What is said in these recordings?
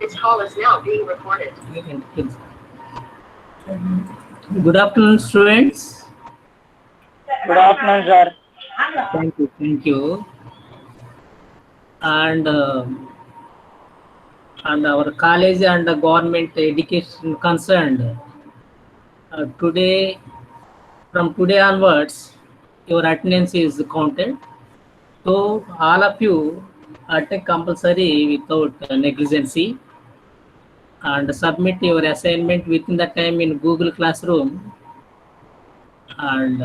This call is now being recorded. Good afternoon, students. Good afternoon, sir. Thank you. And our college and the government education concerned, today, from today onwards, your attendance is counted. So all of you attend compulsory without negligency and submit your assignment within the time in Google Classroom, and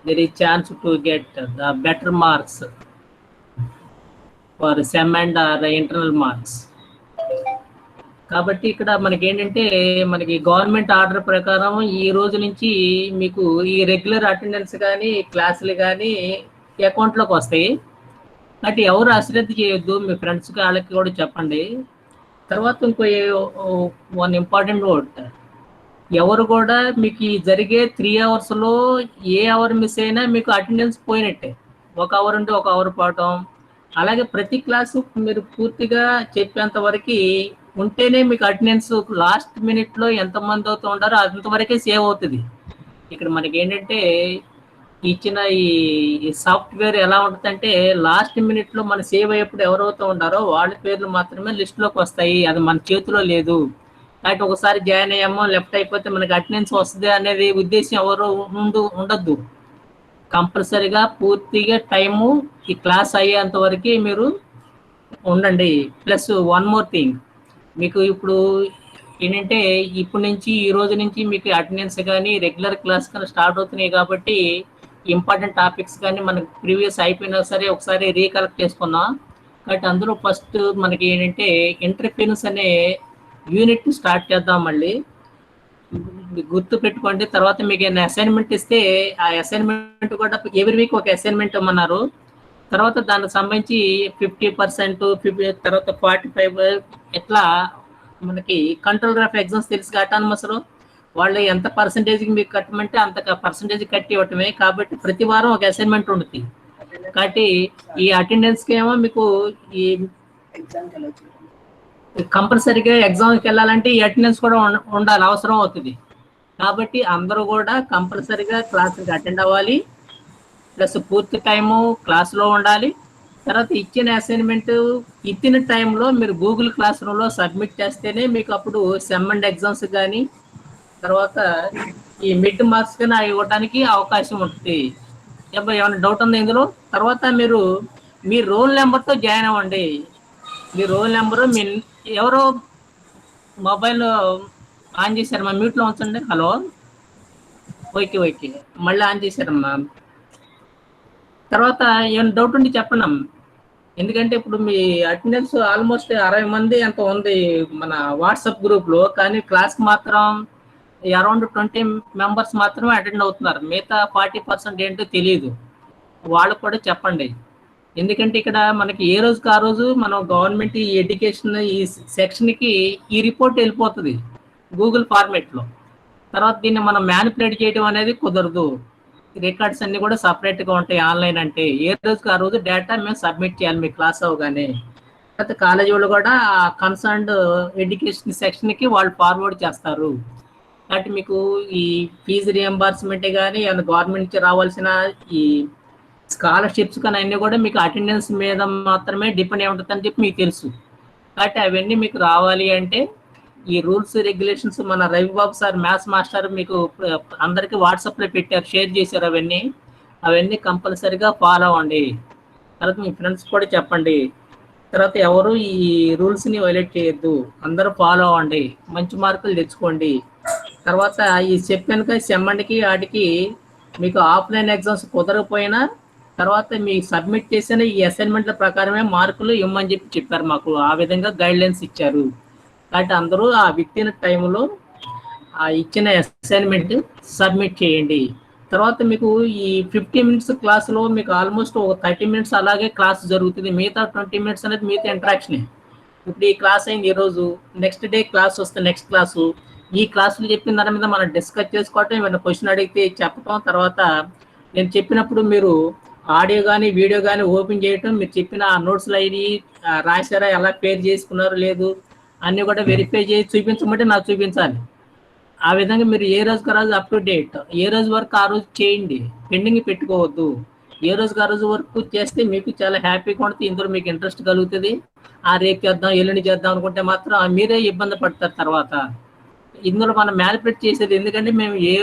there is chance to get the better marks for SEM and internal marks. కాబట్టి ఇక్కడ మనకి ఏంటంటే మనకి government order ప్రకారం ఈ రోజు నుంచి మీకు ఈ రెగ్యులర్ అటెండెన్స్ కానీ క్లాసులు కానీ అకౌంట్లోకి వస్తాయి. కాబట్టి ఎవరు అశ్రద్ధ చేయొద్దు, మీ ఫ్రెండ్స్కి వాళ్ళకి కూడా చెప్పండి. తర్వాత ఇంకో వన్ ఇంపార్టెంట్ వర్డ్, ఎవరు కూడా మీకు జరిగే 3 అవర్స్లో ఏ అవర్ మిస్ అయినా మీకు అటెండెన్స్ పోయినట్టే. 1 అవర్ ఉంటే 1 అవర్ పోవటం. అలాగే ప్రతి క్లాసు మీరు పూర్తిగా చెప్పేంత వరకు ఉంటేనే మీకు అటెండెన్స్ లాస్ట్ మినిట్లో ఎంతమంది అవుతూ ఉంటారో అంతవరకే సేవ్ అవుతుంది. ఇక్కడ మనకి ఏంటంటే ఇచ్చిన ఈ సాఫ్ట్వేర్ ఎలా ఉంటుందంటే లాస్ట్ మినిట్లో మన సేవ్ అయ్యేప్పుడు ఎవరైతే ఉంటారో వాళ్ళ పేర్లు మాత్రమే లిస్టులోకి వస్తాయి. అది మన చేతిలో లేదు. కాబట్టి ఒకసారి జాయిన్ అయ్యామో లెఫ్ట్ అయిపోతే మనకి అటెండెన్స్ వస్తుంది అనేది ఉద్దేశం ఎవరు ఉండద్దు. కంపల్సరీగా పూర్తిగా టైము ఈ క్లాస్ అయ్యేంత వరకు మీరు ఉండండి. ప్లస్ వన్ మోర్ థింగ్, మీకు ఇప్పుడు ఏంటంటే ఇప్పటి నుంచి ఈ రోజు నుంచి మీకు అటెండెన్స్ కానీ రెగ్యులర్ క్లాస్ కానీ స్టార్ట్ అవుతున్నాయి. కాబట్టి ఇంపార్టెంట్ టాపిక్స్ కానీ మనకి ప్రీవియస్ అయిపోయినా సరే ఒకసారి రీకలెక్ట్ చేసుకున్నాం. కాబట్టి అందులో ఫస్ట్ మనకి ఏంటంటే ఇంటర్ఫరెన్స్ అనే యూనిట్ స్టార్ట్ చేద్దాం. మళ్ళీ గుర్తు పెట్టుకోండి. తర్వాత మీకు ఏమైనా అసైన్మెంట్ ఇస్తే ఆ అసైన్మెంట్ కూడా ఎవ్రీ వీక్ ఒక అసైన్మెంట్ ఇమ్మన్నారు. తర్వాత దానికి సంబంధించి 50%, తర్వాత 45 ఇట్లా మనకి కంట్రోలర్ ఆఫ్ ఎగ్జామ్స్ తెలుసు. అటానమస్లో వాళ్ళు ఎంత పర్సంటేజ్కి మీకు కట్టమంటే అంత పర్సంటేజ్ కట్టి ఇవ్వటమే. కాబట్టి ప్రతి వారం ఒక అసైన్మెంట్ ఉంటుంది. కాబట్టి ఈ అటెండెన్స్కి ఏమో మీకు ఈ కంపల్సరీగా ఎగ్జామ్కి వెళ్ళాలంటే ఈ అటెండెన్స్ కూడా ఉండాలి, అవసరం అవుతుంది. కాబట్టి అందరూ కూడా కంపల్సరీగా క్లాస్కి అటెండ్ అవ్వాలి. ప్లస్ పూర్తి టైము క్లాస్లో ఉండాలి. తర్వాత ఇచ్చిన అసైన్మెంట్ ఇచ్చిన టైంలో మీరు గూగుల్ క్లాస్ రూమ్లో సబ్మిట్ చేస్తేనే మీకు అప్పుడు సెమ్ అండ్ ఎగ్జామ్స్ కానీ తర్వాత ఈ మిడ్ మార్క్స్ కానీ ఇవ్వడానికి అవకాశం ఉంటుంది. ఏమైనా డౌట్ ఉంది ఇందులో? తర్వాత మీరు మీ రోల్ నెంబర్తో జాయిన్ అవ్వండి. మీ రోల్ నెంబరు మీ ఎవరో మొబైల్ ఆన్ చేశారమ్మా, మ్యూట్లో ఉంచండి. హలో, ఓకే, మళ్ళీ ఆన్ చేశారమ్మా. తర్వాత ఏమైనా డౌట్ ఉంటే చెప్పండి అమ్మ. ఎందుకంటే ఇప్పుడు మీ అటెండెన్స్ ఆల్మోస్ట్ 60 మంది అంత ఉంది మన వాట్సాప్ గ్రూప్లో. కానీ క్లాస్కి మాత్రం అరౌండ్ 20 మెంబర్స్ మాత్రమే అటెండ్ అవుతున్నారు. మిగతా 40% ఏంటో తెలియదు. వాళ్ళకు కూడా చెప్పండి. ఎందుకంటే ఇక్కడ మనకి ఏ రోజుకి ఆ రోజు మనం గవర్నమెంట్ ఈ ఎడ్యుకేషన్ ఈ సెక్షన్కి ఈ రిపోర్ట్ వెళ్ళిపోతుంది గూగుల్ ఫార్మేట్లో. తర్వాత దీన్ని మనం మ్యానిపులేట్ చేయడం అనేది కుదరదు. రికార్డ్స్ అన్ని కూడా సపరేట్గా ఉంటాయి. ఆన్లైన్ అంటే ఏ రోజుకి ఆ రోజు డేటా మేము సబ్మిట్ చేయాలి మీ క్లాస్ అవగానే. తర్వాత కాలేజీ వాళ్ళు కూడా కన్సర్న్డ్ ఎడ్యుకేషన్ సెక్షన్కి వాళ్ళు ఫార్వర్డ్ చేస్తారు. కాబట్టి మీకు ఈ ఫీజు రియంబర్స్మెంట్ కానీ ఏమైనా గవర్నమెంట్ నుంచి రావాల్సిన ఈ స్కాలర్షిప్స్ కానీ అన్నీ కూడా మీకు అటెండెన్స్ మీద మాత్రమే డిపెండ్ అయి ఉంటుందని చెప్పి మీకు తెలుసు. కాబట్టి అవన్నీ మీకు రావాలి అంటే ఈ రూల్స్ రెగ్యులేషన్స్ మన రవిబాబు సార్ మ్యాథ్స్ మాస్టర్ మీకు అందరికీ వాట్సాప్లో పెట్టారు, షేర్ చేశారు. అవన్నీ కంపల్సరీగా ఫాలో అవ్వండి. తర్వాత మీ ఫ్రెండ్స్ కూడా చెప్పండి. తర్వాత ఎవరు ఈ రూల్స్ని వైలేట్ చేయొద్దు, అందరూ ఫాలో అవ్వండి, మంచి మార్కులు తెచ్చుకోండి. తర్వాత ఈ చెప్పానుక సెమ్మండికి వాటికి మీకు ఆఫ్లైన్ ఎగ్జామ్స్ కుదరకపోయినా తర్వాత మీకు సబ్మిట్ చేసిన ఈ అసైన్మెంట్ల ప్రకారమే మార్కులు ఇవ్వమని చెప్పారు మాకు. ఆ విధంగా గైడ్లైన్స్ ఇచ్చారు. కాబట్టి అందరూ ఆ విత్ ఇన్ టైంలో ఆ ఇచ్చిన అసైన్మెంట్ సబ్మిట్ చేయండి. తర్వాత మీకు ఈ 50 మినిట్స్ క్లాసులో మీకు ఆల్మోస్ట్ ఒక 30 మినిట్స్ అలాగే క్లాస్ జరుగుతుంది. మిగతా 20 మినిట్స్ అనేది మిగతా ఇంటరాక్షనే. ఇప్పుడు ఈ క్లాస్ అయింది ఈరోజు, నెక్స్ట్ డే క్లాస్ వస్తే నెక్స్ట్ క్లాసు, ఈ క్లాసులు చెప్పిన దాని మీద మనం డిస్కస్ చేసుకోవటం, ఏమైనా క్వశ్చన్ అడిగితే చెప్పటం. తర్వాత నేను చెప్పినప్పుడు మీరు ఆడియో కానీ వీడియో కానీ ఓపెన్ చేయటం, మీరు చెప్పిన ఆ నోట్స్లో ఇది రాశారా, ఎలా పేరు చేసుకున్నారో లేదు అన్నీ కూడా వెరిఫై చేసి చూపించమంటే నాకు చూపించాలి. ఆ విధంగా మీరు ఏ రోజుకి రోజు అప్ టు డేట్, ఏ రోజు వరకు ఆ రోజు చేయండి, పెండింగ్ పెట్టుకోవద్దు. ఏ రోజుకి ఆ రోజు వరకు చేస్తే మీకు చాలా హ్యాపీగా ఉంటుంది, ఇందులో మీకు ఇంట్రెస్ట్ కలుగుతుంది. రేపు చేద్దాం ఎల్లుండి చేద్దాం అనుకుంటే మాత్రం మీరే ఇబ్బంది పడతారు తర్వాత. ఇందులో మనం మ్యానిపులేట్ చేసేది ఎందుకంటే మేము ఏ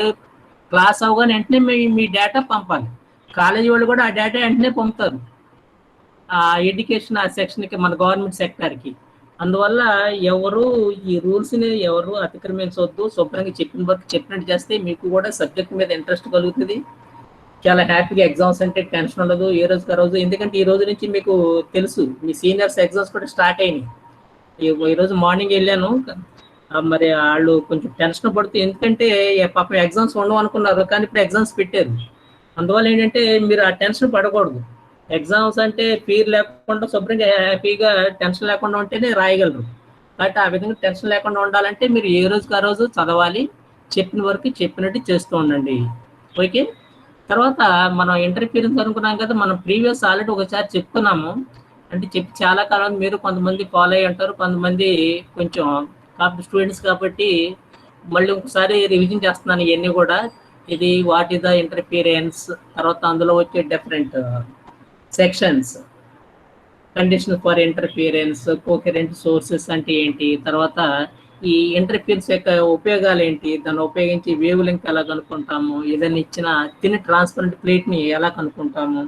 క్లాస్ అవగానే వెంటనే మీ డేటా పంపాలి. కాలేజీ వాళ్ళు కూడా ఆ డేటా వెంటనే పంపుతారు ఆ ఎడ్యుకేషన్ ఆ సెక్షన్కి, మన గవర్నమెంట్ సెక్టార్కి. అందువల్ల ఎవరు ఈ రూల్స్ని ఎవరు అతిక్రమించవద్దు. శుభ్రంగా చెప్పిన వరకు చెప్పినట్టు చేస్తే మీకు కూడా సబ్జెక్ట్ మీద ఇంట్రెస్ట్ కలుగుతుంది. చాలా హ్యాపీగా ఎగ్జామ్స్ అంటే టెన్షన్ ఉండదు ఏ రోజుకి ఆ రోజు. ఎందుకంటే ఈ రోజు నుంచి మీకు తెలుసు మీ సీనియర్స్ ఎగ్జామ్స్ కూడా స్టార్ట్ అయినాయి. ఈరోజు మార్నింగ్ వెళ్ళాను, మరి వాళ్ళు కొంచెం టెన్షన్ పడుతూ, ఎందుకంటే పాపం ఎగ్జామ్స్ ఉండవు అనుకున్నారు కానీ ఇప్పుడు ఎగ్జామ్స్ పెట్టారు. అందువల్ల ఏంటంటే మీరు ఆ టెన్షన్ పడకూడదు. ఎగ్జామ్స్ అంటే ఫీర్ లేకుండా శుభ్రంగా హ్యాపీగా టెన్షన్ లేకుండా ఉంటేనే రాయగలరు. కాబట్టి ఆ విధంగా టెన్షన్ లేకుండా ఉండాలంటే మీరు ఏ రోజుకి ఆ రోజు చదవాలి, చెప్పిన వరకు చెప్పినట్టు చేస్తూ ఉండండి. ఓకే. తర్వాత మనం ఇంటర్ఫీరెన్స్ అనుకున్నాం కదా, మనం ప్రీవియస్ ఆల్రెడీ ఒకసారి చెప్పుకున్నాము. అంటే చెప్పి చాలా కాలం మీరు కొంతమంది ఫాలో అయ్యి ఉంటారు, కొంతమంది కొంచెం స్టూడెంట్స్ కాబట్టి మళ్ళీ ఒకసారి రివిజన్ చేస్తున్నాను ఇవన్నీ కూడా. ఇది వాట్ ఈస్ ద ఇంటర్ఫీరెన్స్, తర్వాత అందులో వచ్చే different sections, condition for interference, coherent sources అంటే ఏంటి, తర్వాత ఈ ఇంటర్ఫీరెన్స్ యొక్క ఉపయోగాలు ఏంటి, దాన్ని ఉపయోగించి వేవ్ లెంగ్త్ ఎలా కనుక్కుంటాము, ఏదైనా ఇచ్చిన తిన్ ట్రాన్స్పరెంట్ ప్లేట్ని ఎలా కనుక్కుంటాము,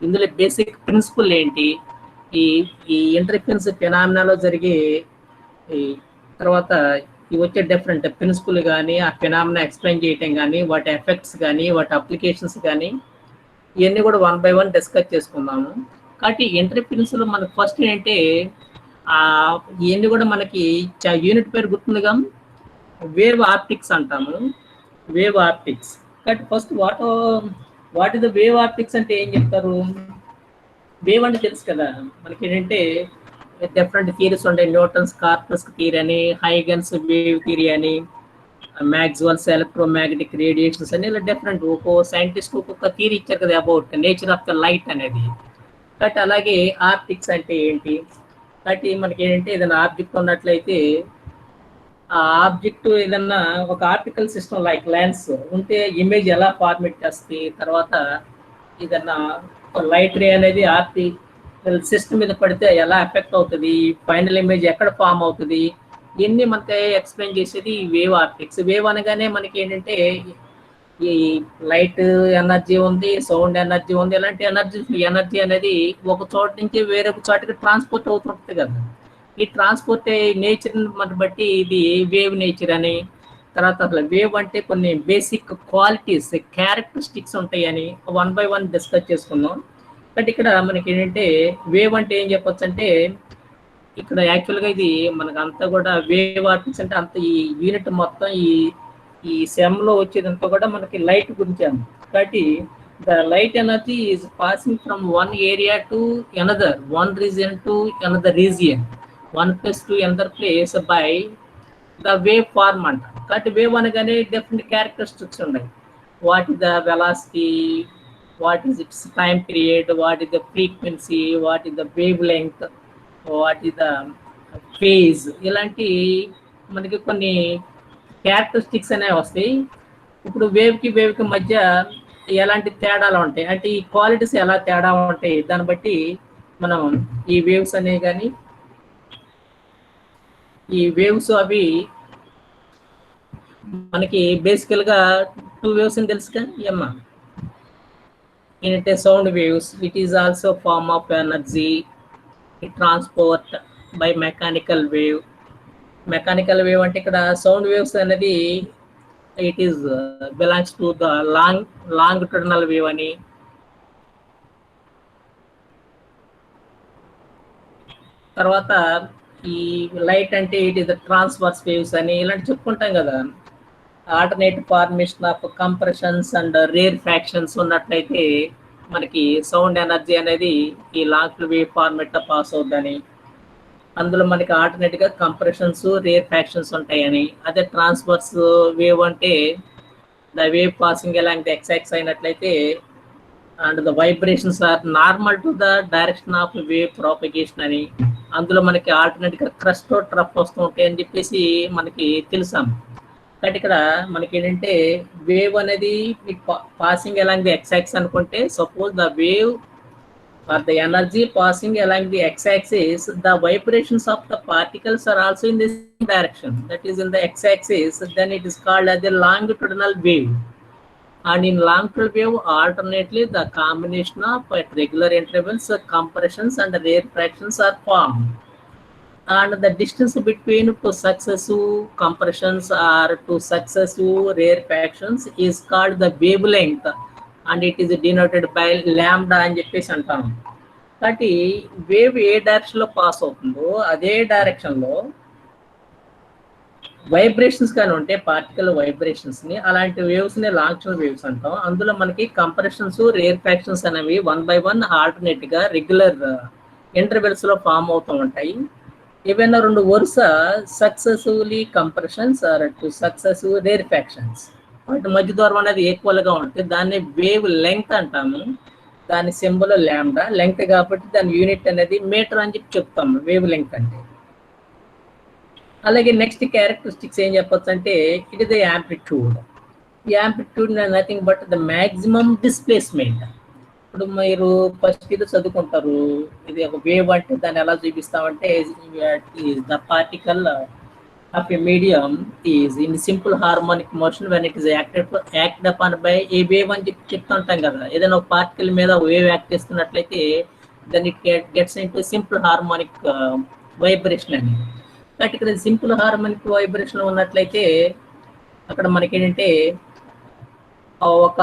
ఇందులో బేసిక్ ప్రిన్సిపల్ ఏంటి, ఈ ఇంటర్ఫీరెన్స్ ఫినామినాలో జరిగే ఈ తర్వాత ఇవి వచ్చే డిఫరెంట్ ప్రిన్సిపల్ కానీ, ఆ ఫినామినా ఎక్స్ప్లెయిన్ చేయటం కానీ, వాటి ఎఫెక్ట్స్ కానీ, వాటి అప్లికేషన్స్ కానీ, ఇవన్నీ కూడా 1 by 1 డిస్కస్ చేసుకుందాము. కాబట్టి ఇంటర్ఫీరెన్స్లో మనకు ఫస్ట్ ఏంటంటే ఇవన్నీ కూడా మనకి యూనిట్ పేరు గుర్తుందిగా, వేవ్ ఆప్టిక్స్ అంటాము. Wave optics. కాబట్టి first what is the wave optics అంటే ఏం చెప్తారు? వేవ్ అంటే తెలుసు కదా మనకి, ఏంటంటే డిఫరెంట్ థియరీస్ ఉంటాయి. న్యూటన్స్ కార్పస్ థియరీ అని, హైగన్స్ వేవ్ థియరీ అని, మ్యాక్స్వెల్స్ ఎలక్ట్రోమాగ్నెటిక్ రేడియేషన్స్ అని, ఇలా డిఫరెంట్ ఒక్కో సైంటిస్ట్ ఒక్కొక్క థియరీ ఇచ్చారు కదా about nature of the light అనేది. కాబట్టి అలాగే ఆప్టిక్స్ అంటే ఏంటి, కాబట్టి మనకి ఏంటంటే ఏదైనా ఆబ్జెక్ట్ ఉన్నట్లయితే ఆ ఆబ్జెక్ట్ ఏదన్నా ఒక ఆప్టికల్ సిస్టమ్ లైక్ లెన్స్ ఉంటే ఇమేజ్ ఎలా ఫార్మేట్ చేస్తుంది, తర్వాత ఏదన్నా లైట్ రే అనేది ఆప్టికల్ సిస్టమ్ మీద పడితే ఎలా ఎఫెక్ట్ అవుతుంది, ఫైనల్ ఇమేజ్ ఎక్కడ ఫామ్ అవుతుంది, ఇవన్నీ మనకి ఎక్స్ప్లెయిన్ చేసేది వేవ్ ఆప్టిక్స్. వేవ్ అనగానే మనకి ఏంటంటే ఈ లైట్ ఎనర్జీ ఉంది, సౌండ్ ఎనర్జీ ఉంది, ఇలాంటి ఎనర్జీ అనేది ఒక చోట నుంచి వేరే ఒక చోటకి ట్రాన్స్పోర్ట్ అవుతుంటుంది కదా. ఈ ట్రాన్స్పోర్ట్ నేచర్ని మనం బట్టి ఇది వేవ్ నేచర్ అని, తర్వాత అసలు వేవ్ అంటే కొన్ని బేసిక్ క్వాలిటీస్ క్యారెక్టరిస్టిక్స్ ఉంటాయని 1 by 1 డిస్కస్ చేసుకుందాం. బట్ ఇక్కడ మనకి ఏంటంటే వేవ్ అంటే ఏం చెప్పొచ్చు అంటే, ఇక్కడ యాక్చువల్గా ఇది మనకు అంతా కూడా వేవ్ ఆప్టిక్స్ అంటే అంత ఈ యూనిట్ మొత్తం ఈ సెమ్లో వచ్చేదంతా కూడా మనకి లైట్ గురించి అంది. కాబట్టి the light energy is passing from one area to another, one region to another region, one place to another place by the wave form అంట. కాబట్టి వేవ్ అనగానే డిఫరెంట్ క్యారెక్టరిస్టిక్స్ ఉన్నాయి. What is the velocity, what is its time period, what is the frequency, what is the wave length, what is the phase, ఇలాంటి మనకి కొన్ని characteristics అనేవి వస్తాయి. ఇప్పుడు వేవ్కి మధ్య ఎలాంటి తేడాలు ఉంటాయి అంటే ఈ క్వాలిటీస్ ఎలా తేడా ఉంటాయి, దాన్ని బట్టి మనం ఈ వేవ్స్ అనేవి కానీ ఈ వేవ్స్ అవి మనకి బేసికల్గా 2 వేవ్స్ అని తెలుసుగా ఏమ్మా. ఏంటంటే sound waves, it is also form of energy transport by mechanical wave. Mechanical wave అంటే ఇక్కడ సౌండ్ వేవ్స్ అనేది it is belongs to the longitudinal wave అని, తర్వాత ఈ లైట్ అంటే it is the transverse waves అని ఇలాంటి చెప్పుకుంటాం కదా. Alternative formation of compressions and rarefactions ఉన్నట్లయితే మనకి సౌండ్ ఎనర్జీ అనేది ఈ లాంగ్ వేవ్ ఫార్మేట్లో పాస్ అవుతుందని, అందులో మనకి ఆల్టర్నేట్గా కంప్రెషన్స్ రేర్ ఫ్రాక్షన్స్ ఉంటాయని. అదే ట్రాన్స్వర్స్ వేవ్ అంటే ద వేవ్ పాసింగ్ ఎలాంటి ఎక్స్ అయినట్లయితే and the vibrations are normal to the direction of wave propagation అని, అందులో మనకి ఆల్టర్నేట్గా క్రస్ట్ ట్రఫ్ వస్తూ ఉంటాయి అని చెప్పేసి మనకి తెలుసాం. కాబట్టి ఇక్కడ మనకి ఏంటంటే వేవ్ అనేది passing along the x axis అనుకుంటే, suppose the wave or the energy passing along the x-axis, the vibrations of the particles are also in this direction, that is in the x-axis, then it is called as a longitudinal wave. And in longitudinal wave, alternately the combination of at regular intervals compressions and rarefactions are formed, and the distance between two successive compressions or two successive rarefactions is called the wavelength, and it is denoted by lambda అని చెప్పేసి అంటాం. కాబట్టి wave ఏ direction లో pass అవుతుందో అదే direction లో vibrations కానీ ఉంటే పార్టికల్ వైబ్రేషన్స్ ని, అలాంటి వేవ్స్ ని లాంగ్చురల్ వేవ్స్ అంటాం. అందులో మనకి కంప్రెషన్స్ రేర్ ఫ్యాక్షన్స్ అనేవి 1 by 1 ఆల్టర్నేట్ గా రెగ్యులర్ ఇంటర్వెల్స్ లో ఫామ్ అవుతూ ఉంటాయి. ఏవైనా రెండు వరుస successively compressions or two successive rarefactions వాటి మధ్య దూరం అనేది ఈక్వల్ గా ఉంటుంది, దాన్ని వేవ్ లెంగ్త్ అంటాము. దాని సింబల్ ల్యాండా, లెంగ్త్ కాబట్టి దాని యూనిట్ అనేది మీటర్ అని చెప్పి చెప్తాము వేవ్ లెంగ్త్ అంటే. అలాగే నెక్స్ట్ క్యారెక్టరిస్టిక్స్ ఏం చెప్పొచ్చు అంటే, ఇట్ ఇస్ ద యాంప్లిట్యూడ్. ఈ amplitude nothing but the maximum displacement. ఇప్పుడు మీరు ఫస్ట్ ఇది చదువుకుంటారు, ఇది ఒక వేవ్ అంటే దాన్ని ఎలా చూపిస్తామంటే, the particle of a medium is in simple harmonic motion when it is acted upon by a wave అని చెప్తుంటాం కదా. ఏదైనా ఒక పార్టికల్ మీద వేవ్ యాక్ట్ చేస్తున్నట్లయితే then it gets into simple harmonic vibration అని. కాబట్టి ఇక్కడ సింపుల్ హార్మోనిక్ వైబ్రేషన్ ఉన్నట్లయితే అక్కడ మనకి ఏంటంటే ఒక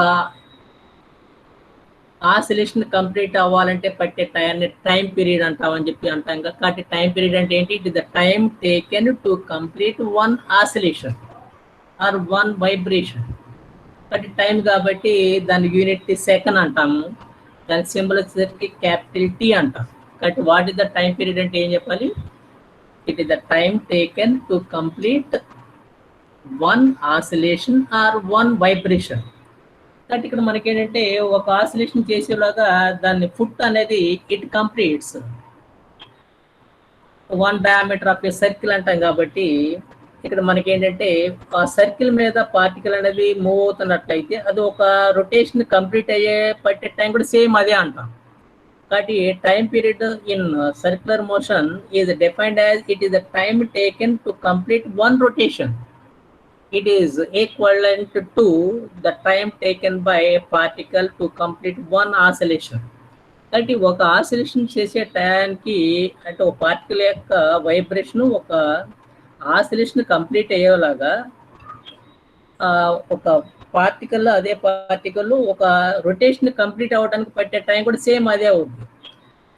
ఆసిలేషన్ కంప్లీట్ అవ్వాలంటే పట్టే టైంని టైం పీరియడ్ అంటామని చెప్పి అంటాం కదా. కాబట్టి టైం పీరియడ్ అంటే ఏంటి, it is the time taken to complete one oscillation or one vibration. కాబట్టి టైం కాబట్టి దాని యూనిట్ సెకండ్ అంటాము, దాని సింబల్ వచ్చేసరికి క్యాపిటల్ టీ అంటాం. కాబట్టి what is the time period అంటే ఏం చెప్పాలి, it is the time taken to complete one oscillation or one vibration. కాబట్టి ఇక్కడ మనకి ఏంటంటే ఒక ఆసిలేషన్ చేసేలాగా దాన్ని ఫుట్ అనేది it completes one diameter of a circle అంటాం. కాబట్టి ఇక్కడ మనకి ఏంటంటే ఆ సర్కిల్ మీద పార్టికల్ అనేది మూవ్ అవుతున్నట్లయితే అది ఒక రొటేషన్ కంప్లీట్ అయ్యే పట్టే టైం కూడా సేమ్ అదే అంటాం. కాబట్టి time period in circular motion is defined as it is the time taken to complete one rotation. It is equivalent to the time taken by a particle to complete one oscillation. కాబట్టి ఒక oscillation చేసే టైంకి అంటే ఒక particle యొక్క vibration ఒక oscillation complete అయ్యేలాగా ఒక పార్టికల్ అదే పార్టికల్ ఒక రొటేషన్ కంప్లీట్ అవ్వడానికి పట్టే టైం కూడా సేమ్ అదే అవుతుంది.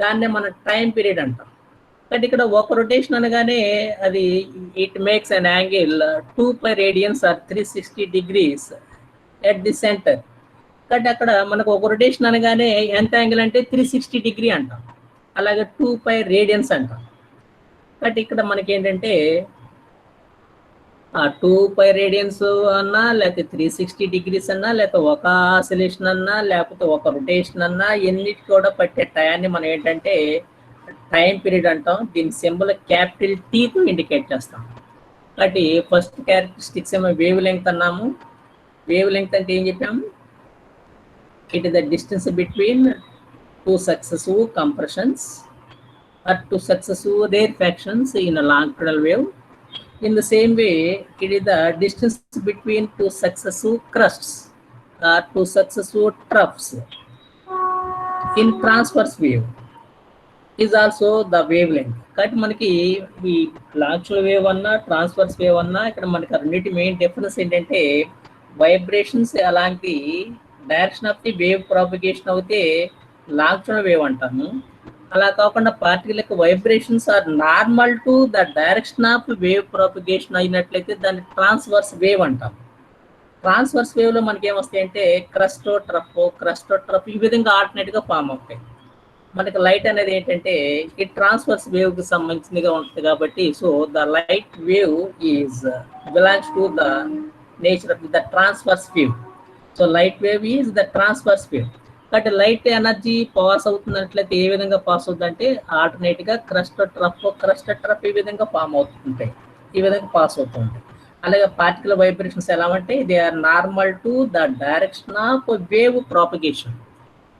దాన్నే మనం టైం పీరియడ్ అంటాం. కాబట్టి ఇక్కడ ఒక రొటేషన్ అనగానే అది it makes an angle 2π radians or 360 degrees at the centre. కాబట్టి అక్కడ మనకు ఒక రొటేషన్ అనగానే ఎంత యాంగిల్ అంటే 360 degree అంటాం, అలాగే 2π రేడియన్స్ అంటాం. కాబట్టి ఇక్కడ మనకి ఏంటంటే 2π రేడియన్స్ అన్నా లేకపోతే 360 degrees అన్నా లేకపోతే ఒక ఆసిలేషన్ అన్నా లేకపోతే ఒక రొటేషన్ అన్నా ఎన్నిటి కూడా పట్టే టయాన్ని మనం ఏంటంటే టైం పీరియడ్ అంటాం. దీని సింబల్ క్యాపిటల్ టీతో ఇండికేట్ చేస్తాం. కాబట్టి ఫస్ట్ క్యారెక్టరిస్టిక్స్ ఏమో వేవ్ లెంగ్త్ అన్నాము. వేవ్ లెంగ్త్ అంటే ఏం చెప్పాము, it is the distance between two successive compressions or two successive rarefactions in a longitudinal wave. In the same way, it is the distance between two successive crusts or two successive troughs in transverse wave is also the wavelength. కాబట్టి మనకి ఈ longitudinal wave అన్నా transverse wave అన్నా ఇక్కడ మనకి రెండింటి main difference ఏంటంటే vibrations అలాంటి direction of the wave propagation అవుతే లాంగిట్యూడల్ వేవ్ అంటాము. అలా కాకుండా పార్టికల్ యొక్క vibrations are normal to the direction of wave propagation అయినట్లయితే దాన్ని ట్రాన్స్వర్స్ వేవ్ అంటాం. ట్రాన్స్వర్స్ వేవ్లో మనకి ఏమొస్తాయి అంటే క్రస్టో ట్రఫ్ ఈ విధంగా ఆల్టర్నేట్గా ఫామ్ అవుతాయి. మనకి లైట్ అనేది ఏంటంటే ఈ ట్రాన్స్వర్స్ వేవ్కి సంబంధించినదిగా ఉంటుంది కాబట్టి so the light wave is belongs to the nature of the transverse wave. So light wave is the transverse wave. కాబట్టి లైట్ ఎనర్జీ పాస్ అవుతున్నట్లయితే ఏ విధంగా పాస్ అవుతుందంటే ఆల్టర్నేట్గా క్రస్ట్ ట్రఫ్ ఈ విధంగా ఫామ్ అవుతుంటాయి, ఈ విధంగా పాస్ అవుతుంటాయి. అలాగే పార్టికల్ వైబ్రేషన్స్ ఎలా అంటే they are normal to the direction of wave propagation.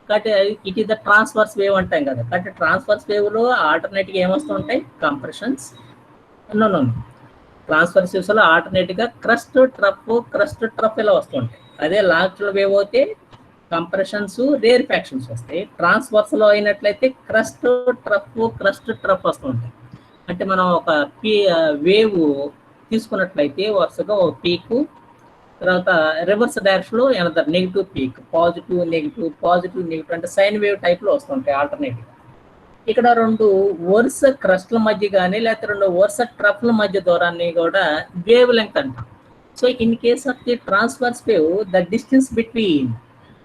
కాబట్టి it is the transverse wave అంటాం కదా. కాబట్టి ట్రాన్స్వర్స్ వేవ్లో ఆల్టర్నేట్గా ఏమొస్తుంటాయి, కంప్రెషన్స్. నో ట్రాన్స్వర్స్ వేవ్స్లో ఆల్టర్నేట్గా క్రస్ట్ ట్రఫ్ ఇలా వస్తుంటాయి. అదే లాంగ్చులర్ వేవ్ అయితే కంప్రెషన్స్, రేర్ ఫ్యాక్షన్స్ వస్తాయి. ట్రాన్స్వర్స్లో అయినట్లయితే క్రస్ట్ ట్రఫ్ వస్తుంటాయి. అంటే మనం ఒక వేవ్ తీసుకున్నట్లయితే వరుసగా ఒక పీకు, తర్వాత రివర్స్ డైరెక్షన్లో another negative peak, positive negative అంటే సైన్ వేవ్ టైప్లో వస్తుంటాయి ఆల్టర్నేటివ్. ఇక్కడ రెండు వరుస క్రస్ట్ల మధ్య కానీ లేకపోతే రెండు వరుస ట్రఫ్ల మధ్య దూరాన్ని కూడా వేవ్ లెంగ్త్ అంటాం. So in case of the transverse wave, the distance between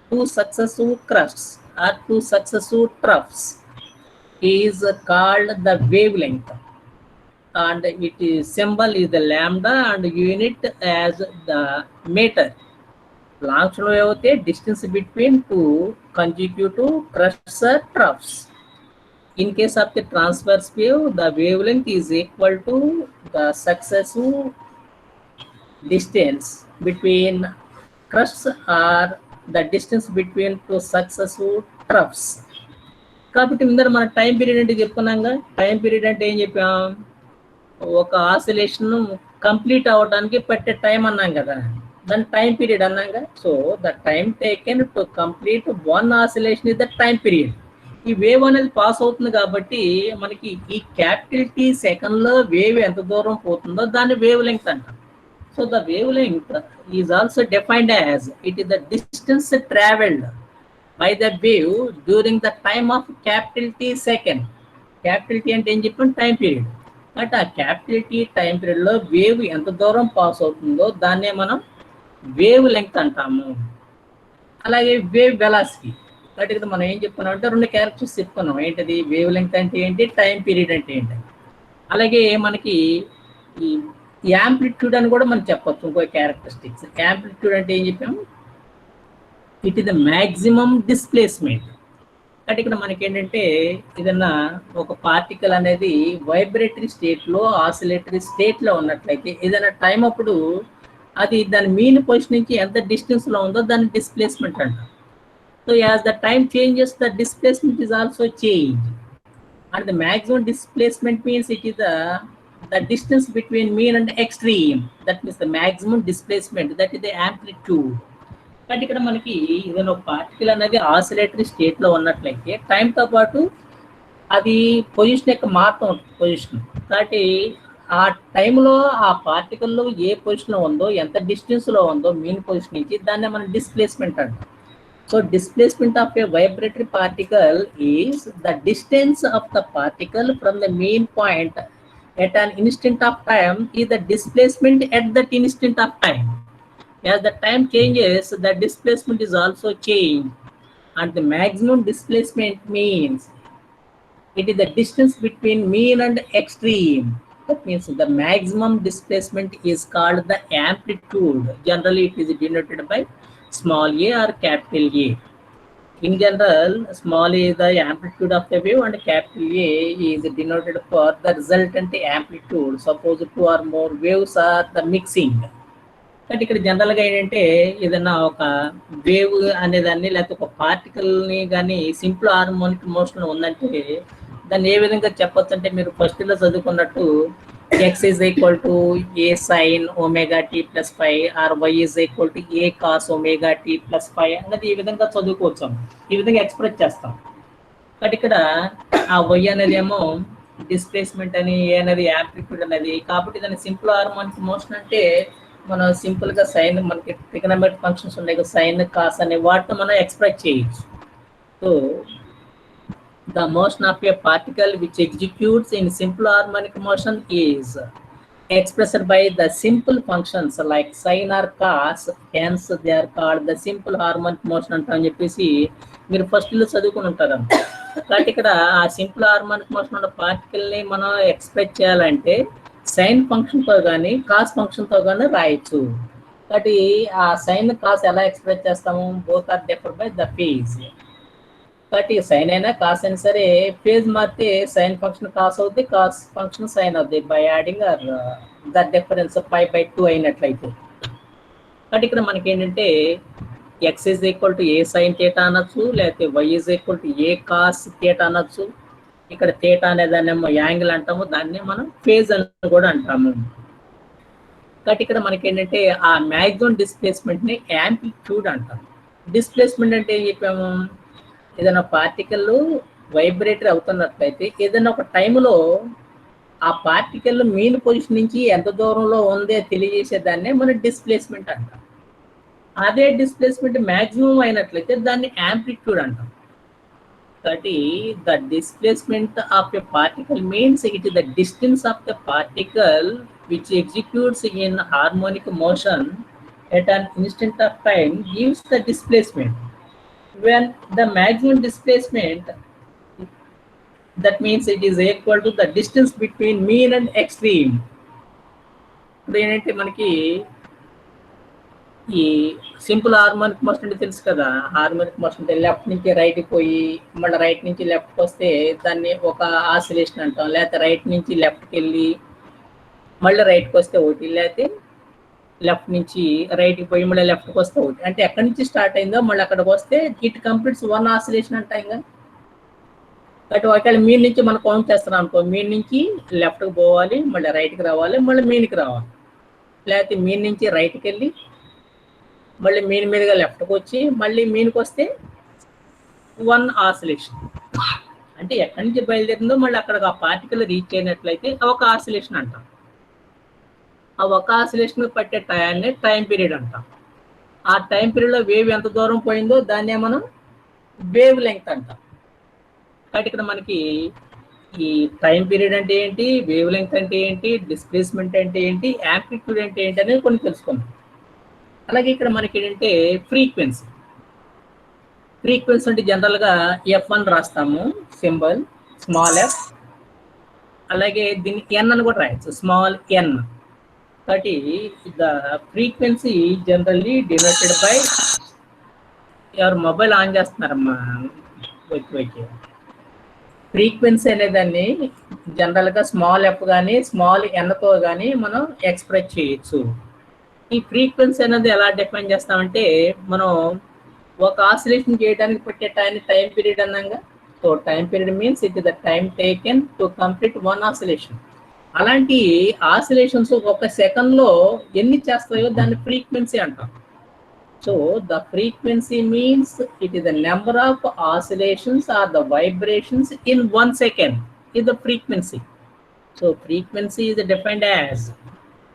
two successive crusts or two successive troughs is called the wavelength, and it is symbol is the lambda and unit as the meter. Longitudinal wave అయితే distance between two consecutive crusts or troughs. In case of the transverse wave, the wavelength is equal to the successive distance between crusts or the distance between two successive troughs. కాబట్టి ముందర మన time period అంటే చెప్పుకున్నాగా. Time period అంటే ఏం చెప్పాం, ఒక oscillation complete అవ్వడానికి పట్టే టైం అన్నాం కదా, దాని టైం పీరియడ్ అన్నాగా. So the time taken to complete one oscillation is the time period. ఈ వేవ్ అనేది పాస్ అవుతుంది కాబట్టి మనకి ఈ క్యాపిటల్ టీ సెకండ్లో వేవ్ ఎంత దూరం పోతుందో దాన్ని వేవ్ లెంగ్త్ అంటాం. So the wavelength is also defined as it is the distance traveled by the wave during the time of capital T second. Capital T అంటే ఏం చెప్పాం, టైం పీరియడ్. బట్ ఆ క్యాపిటల్ టీ టైం పీరియడ్లో wave ఎంత దూరం pass అవుతుందో దాన్నే మనం వేవ్ లెంగ్త్ అంటాము. అలాగే వేవ్ వెలాసిటీ. బట్ ఇక్కడ మనం ఏం చెప్పుకున్నాం అంటే రెండు క్యారెక్టర్స్ చెప్పుకున్నాం. ఏంటది, వేవ్ లెంగ్త్ అంటే ఏంటి, టైం పీరియడ్ అంటే ఏంటి. అలాగే మనకి ఈ యాంప్లిట్యూడ్ అని కూడా మనం చెప్పొచ్చు, ఇంకో క్యారెక్టరిస్టిక్స్. యాంప్లిట్యూడ్ అంటే ఏం చెప్పాము, it is the maximum displacement. అంటే ఇక్కడ మనకి ఏంటంటే ఏదన్నా ఒక పార్టికల్ అనేది వైబ్రేటరీ స్టేట్లో, ఆసిలేటరీ స్టేట్లో ఉన్నట్లయితే ఏదైనా టైం అప్పుడు అది దాని మీన్ పొజిషన్ నుంచి ఎంత డిస్టెన్స్లో ఉందో దాన్ని డిస్ప్లేస్మెంట్ అంటాం. So as the time changes the displacement is also change. And the maximum displacement means it is the distance between mean and extreme, that means the maximum displacement, that is the amplitude. But ఇక్కడ మనకి ఏదైనా ఒక particle అనేది oscillatory స్టేట్లో ఉన్నట్లయితే టైంతో పాటు అది position యొక్క మారుతూ ఉంటుంది పొజిషన్. కాబట్టి ఆ టైంలో ఆ పార్టికల్లో ఏ పొజిషన్లో ఉందో, ఎంత డిస్టెన్స్లో ఉందో మీన్ పొజిషన్ నుంచి, దాన్ని మనం డిస్ప్లేస్మెంట్ అంటాం. So displacement of A vibratory particle is the distance of the particle from the main point at an instant of time is the displacement at that instant of time. As the time changes, the displacement is also changed, and the maximum displacement means it is the distance between mean and extreme. That means the maximum displacement is called the amplitude. Generally it is denoted by small a or capital A. In general, small a is the amplitude of the wave and capital A is denoted for the resultant amplitude. Suppose two or more waves are the mixing. అంటే ఇక్కడ జనరల్గా ఏంటంటే ఏదైనా ఒక wave అనేదాన్ని లేకపోతే ఒక పార్టికల్ని కానీ సింపుల్ హార్మోనిక్ మోషన్ ఉందంటే దాన్ని ఏ విధంగా చెప్పొచ్చు అంటే, మీరు ఫస్ట్లో చదువుకున్నట్టు x is equal to a sin omega t plus phi or y is equal to a cos omega t plus phi అనేది ఈ విధంగా చదువుకోవచ్చు, ఈ విధంగా ఎక్స్ప్రెస్ చేస్తాం. బట్ ఇక్కడ ఆ y అనేది ఏమో డిస్ప్లేస్మెంట్ అని, ఏ అనేది యాంప్లిట్యూడ్ అనేది. కాబట్టి దాన్ని సింపుల్ హార్మోనిక్ మోషన్ అంటే మనం సింపుల్గా సైన్, మనకి ట్రిగనోమెట్రిక్ ఫంక్షన్స్ ఉన్నాయి కదా, సైన్ కాస్ అనే వాటిని మనం ఎక్స్ప్రెస్ చేయొచ్చు. So the motion of a particle which executes in simple harmonic motion is expressed by the simple functions like sin or cos, hence they are called the simple harmonic motion అంటామని చెప్పేసి మీరు ఫస్ట్లో చదువుకుని ఉంటారు. కాబట్టి ఇక్కడ ఆ simple harmonic motion ఉన్న పార్టికల్ని మనం ఎక్స్ప్రెస్ చేయాలంటే సైన్ ఫంక్షన్తో కానీ కాస్ ఫంక్షన్తో కానీ రాయొచ్చు. కాబట్టి ఆ సైన్ కాస్ ఎలా ఎక్స్ప్రెస్ చేస్తాము, both are differ by the phase. కాబట్టి సైన్ అయినా కాస్ అయినా సరే ఫేజ్ మారితే సైన్ ఫంక్షన్ కాస్ అవుద్ది, కాస్ ఫంక్షన్ సైన్ అవుద్ది by adding or the difference π/2 అయినట్లయితే. కాబట్టి ఇక్కడ మనకి ఏంటంటే x is equal to a sine theta అనొచ్చు, లేకపోతే y is equal to a cos theta అనొచ్చు. ఇక్కడ థీటా అనే దాన్ని యాంగిల్ అంటాము, దాన్ని మనం ఫేజ్ అని కూడా అంటాము. కాబట్టి ఇక్కడ మనకి ఏంటంటే ఆ మ్యాక్సిమం డిస్ప్లేస్మెంట్ ని యాంప్లిట్యూడ్ అంటాం. డిస్ప్లేస్మెంట్ అంటే ఏం చెప్పాము, ఏదైనా పార్టికల్ వైబ్రేటర్ అవుతున్నట్లయితే ఏదైనా ఒక టైంలో ఆ పార్టికల్ మెయిన్ పొజిషన్ నుంచి ఎంత దూరంలో ఉందే తెలియజేసేదాన్నే మనం డిస్ప్లేస్మెంట్ అంటాం. అదే డిస్ప్లేస్మెంట్ మ్యాక్సిమం అయినట్లయితే దాన్ని యాంప్లిట్యూడ్ అంటాం. కాబట్టి the displacement of a particle means it is the distance of the particle which executes in harmonic motion at an instant of time gives the displacement. When the maximum displacement, that means it is equal to the distance between mean and extreme. ఇప్పుడు ఏంటంటే మనకి ఈ simple harmonic motion అంటే తెలుసు కదా. Harmonic motion అంటే left నుంచి రైట్కి పోయి మళ్ళీ రైట్ నుంచి లెఫ్ట్కి వస్తే దాన్ని ఒక ఆసిలేషన్ అంటాం. లేకపోతే రైట్ నుంచి లెఫ్ట్కి వెళ్ళి మళ్ళీ రైట్కి వస్తే ఒకటి, లేకపోతే లెఫ్ట్ నుంచి రైట్కి పోయి మళ్ళీ లెఫ్ట్కి వస్తే ఒకటి. అంటే ఎక్కడి నుంచి స్టార్ట్ అయిందో మళ్ళీ అక్కడికి వస్తే ఇట్ కంప్లీట్స్ వన్ ఆసిలేషన్ అంటాం. ఇంకా బట్ ఒకవేళ మీన్ నుంచి మనం కౌంట్ చేస్తున్నాం అనుకో, మీన్ నుంచి లెఫ్ట్కి పోవాలి, మళ్ళీ రైట్కి రావాలి, మళ్ళీ మీన్కి రావాలి. లేకపోతే మీన్ నుంచి రైట్కి వెళ్ళి మళ్ళీ మీన్ మీదుగా లెఫ్ట్కి వచ్చి మళ్ళీ మీన్కి వస్తే వన్ ఆసిలేషన్. అంటే ఎక్కడి నుంచి బయలుదేరిందో మళ్ళీ అక్కడికి ఆ పార్టికల్ రీచ్ అయినట్లయితే ఒక ఆసిలేషన్ అంటాం. ఆ ఒక ఆసిలేషన్ పట్టే టైంని టైం పీరియడ్ అంటాం. ఆ టైం పీరియడ్లో వేవ్ ఎంత దూరం పోయిందో దాన్నే మనం వేవ్ లెంగ్త్ అంటాం. కాబట్టి ఇక్కడ మనకి ఈ టైం పీరియడ్ అంటే ఏంటి, వేవ్ లెంగ్త్ అంటే ఏంటి, డిస్ప్లేస్మెంట్ అంటే ఏంటి, యాంప్లిట్యూడ్ అంటే ఏంటి అనేది కొన్ని తెలుసుకుందాం. అలాగే ఇక్కడ మనకి ఏంటంటే ఫ్రీక్వెన్సీ. ఫ్రీక్వెన్సీ అంటే జనరల్గా F1 రాస్తాము, సింబల్ స్మాల్ ఎఫ్. అలాగే దీన్ని ఎన్ అని కూడా రాయచ్చు, స్మాల్ ఎన్. కాబట్టి the frequency generally denoted by, ఎవరు మొబైల్ ఆన్ చేస్తున్నారమ్మా వచ్చి. ఫ్రీక్వెన్సీ అనేదాన్ని జనరల్గా స్మాల్ ఎఫ్ కానీ స్మాల్ ఎన్తో కానీ మనం ఎక్స్ప్రెస్ చేయొచ్చు. ఈ ఫ్రీక్వెన్సీ అనేది ఎలా డిఫైన్ చేస్తామంటే, మనం ఒక ఆసిలేషన్ చేయడానికి పెట్టే టైం పీరియడ్ అన్నాగా. So time period means it is the time taken to complete one oscillation. అలాంటి ఆసిలేషన్స్ ఒక సెకండ్లో ఎన్ని చేస్తాయో దాన్ని ఫ్రీక్వెన్సీ అంటాం. So the frequency means it is the number of oscillations or the vibrations in 1 second is the frequency. So frequency is defined as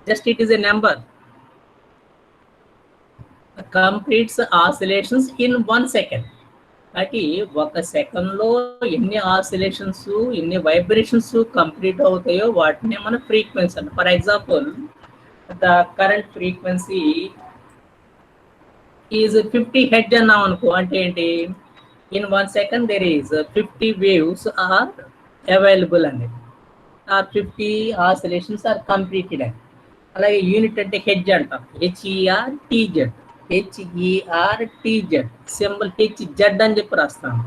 just it is a number completes oscillations in 1 second. అంటే ఒక సెకండ్లో ఎన్ని oscillations ఎన్ని vibrations complete అవుతాయో వాటిని మనం frequency అంటాం. For example the current frequency is 50 hertz అన్నాం అనుకో, అంటే ఏంటి, in 1 second there is 50 waves are available అనేది, ఆర్ 50 ఆసిలేషన్స్ ఆర్ కంప్లీటెడ్ అని. అలాగే యూనిట్ అంటే హెడ్జ్ అంటాం, HERTZ, HERTZ సింబల్ HZ అని చెప్పి రాస్తాము.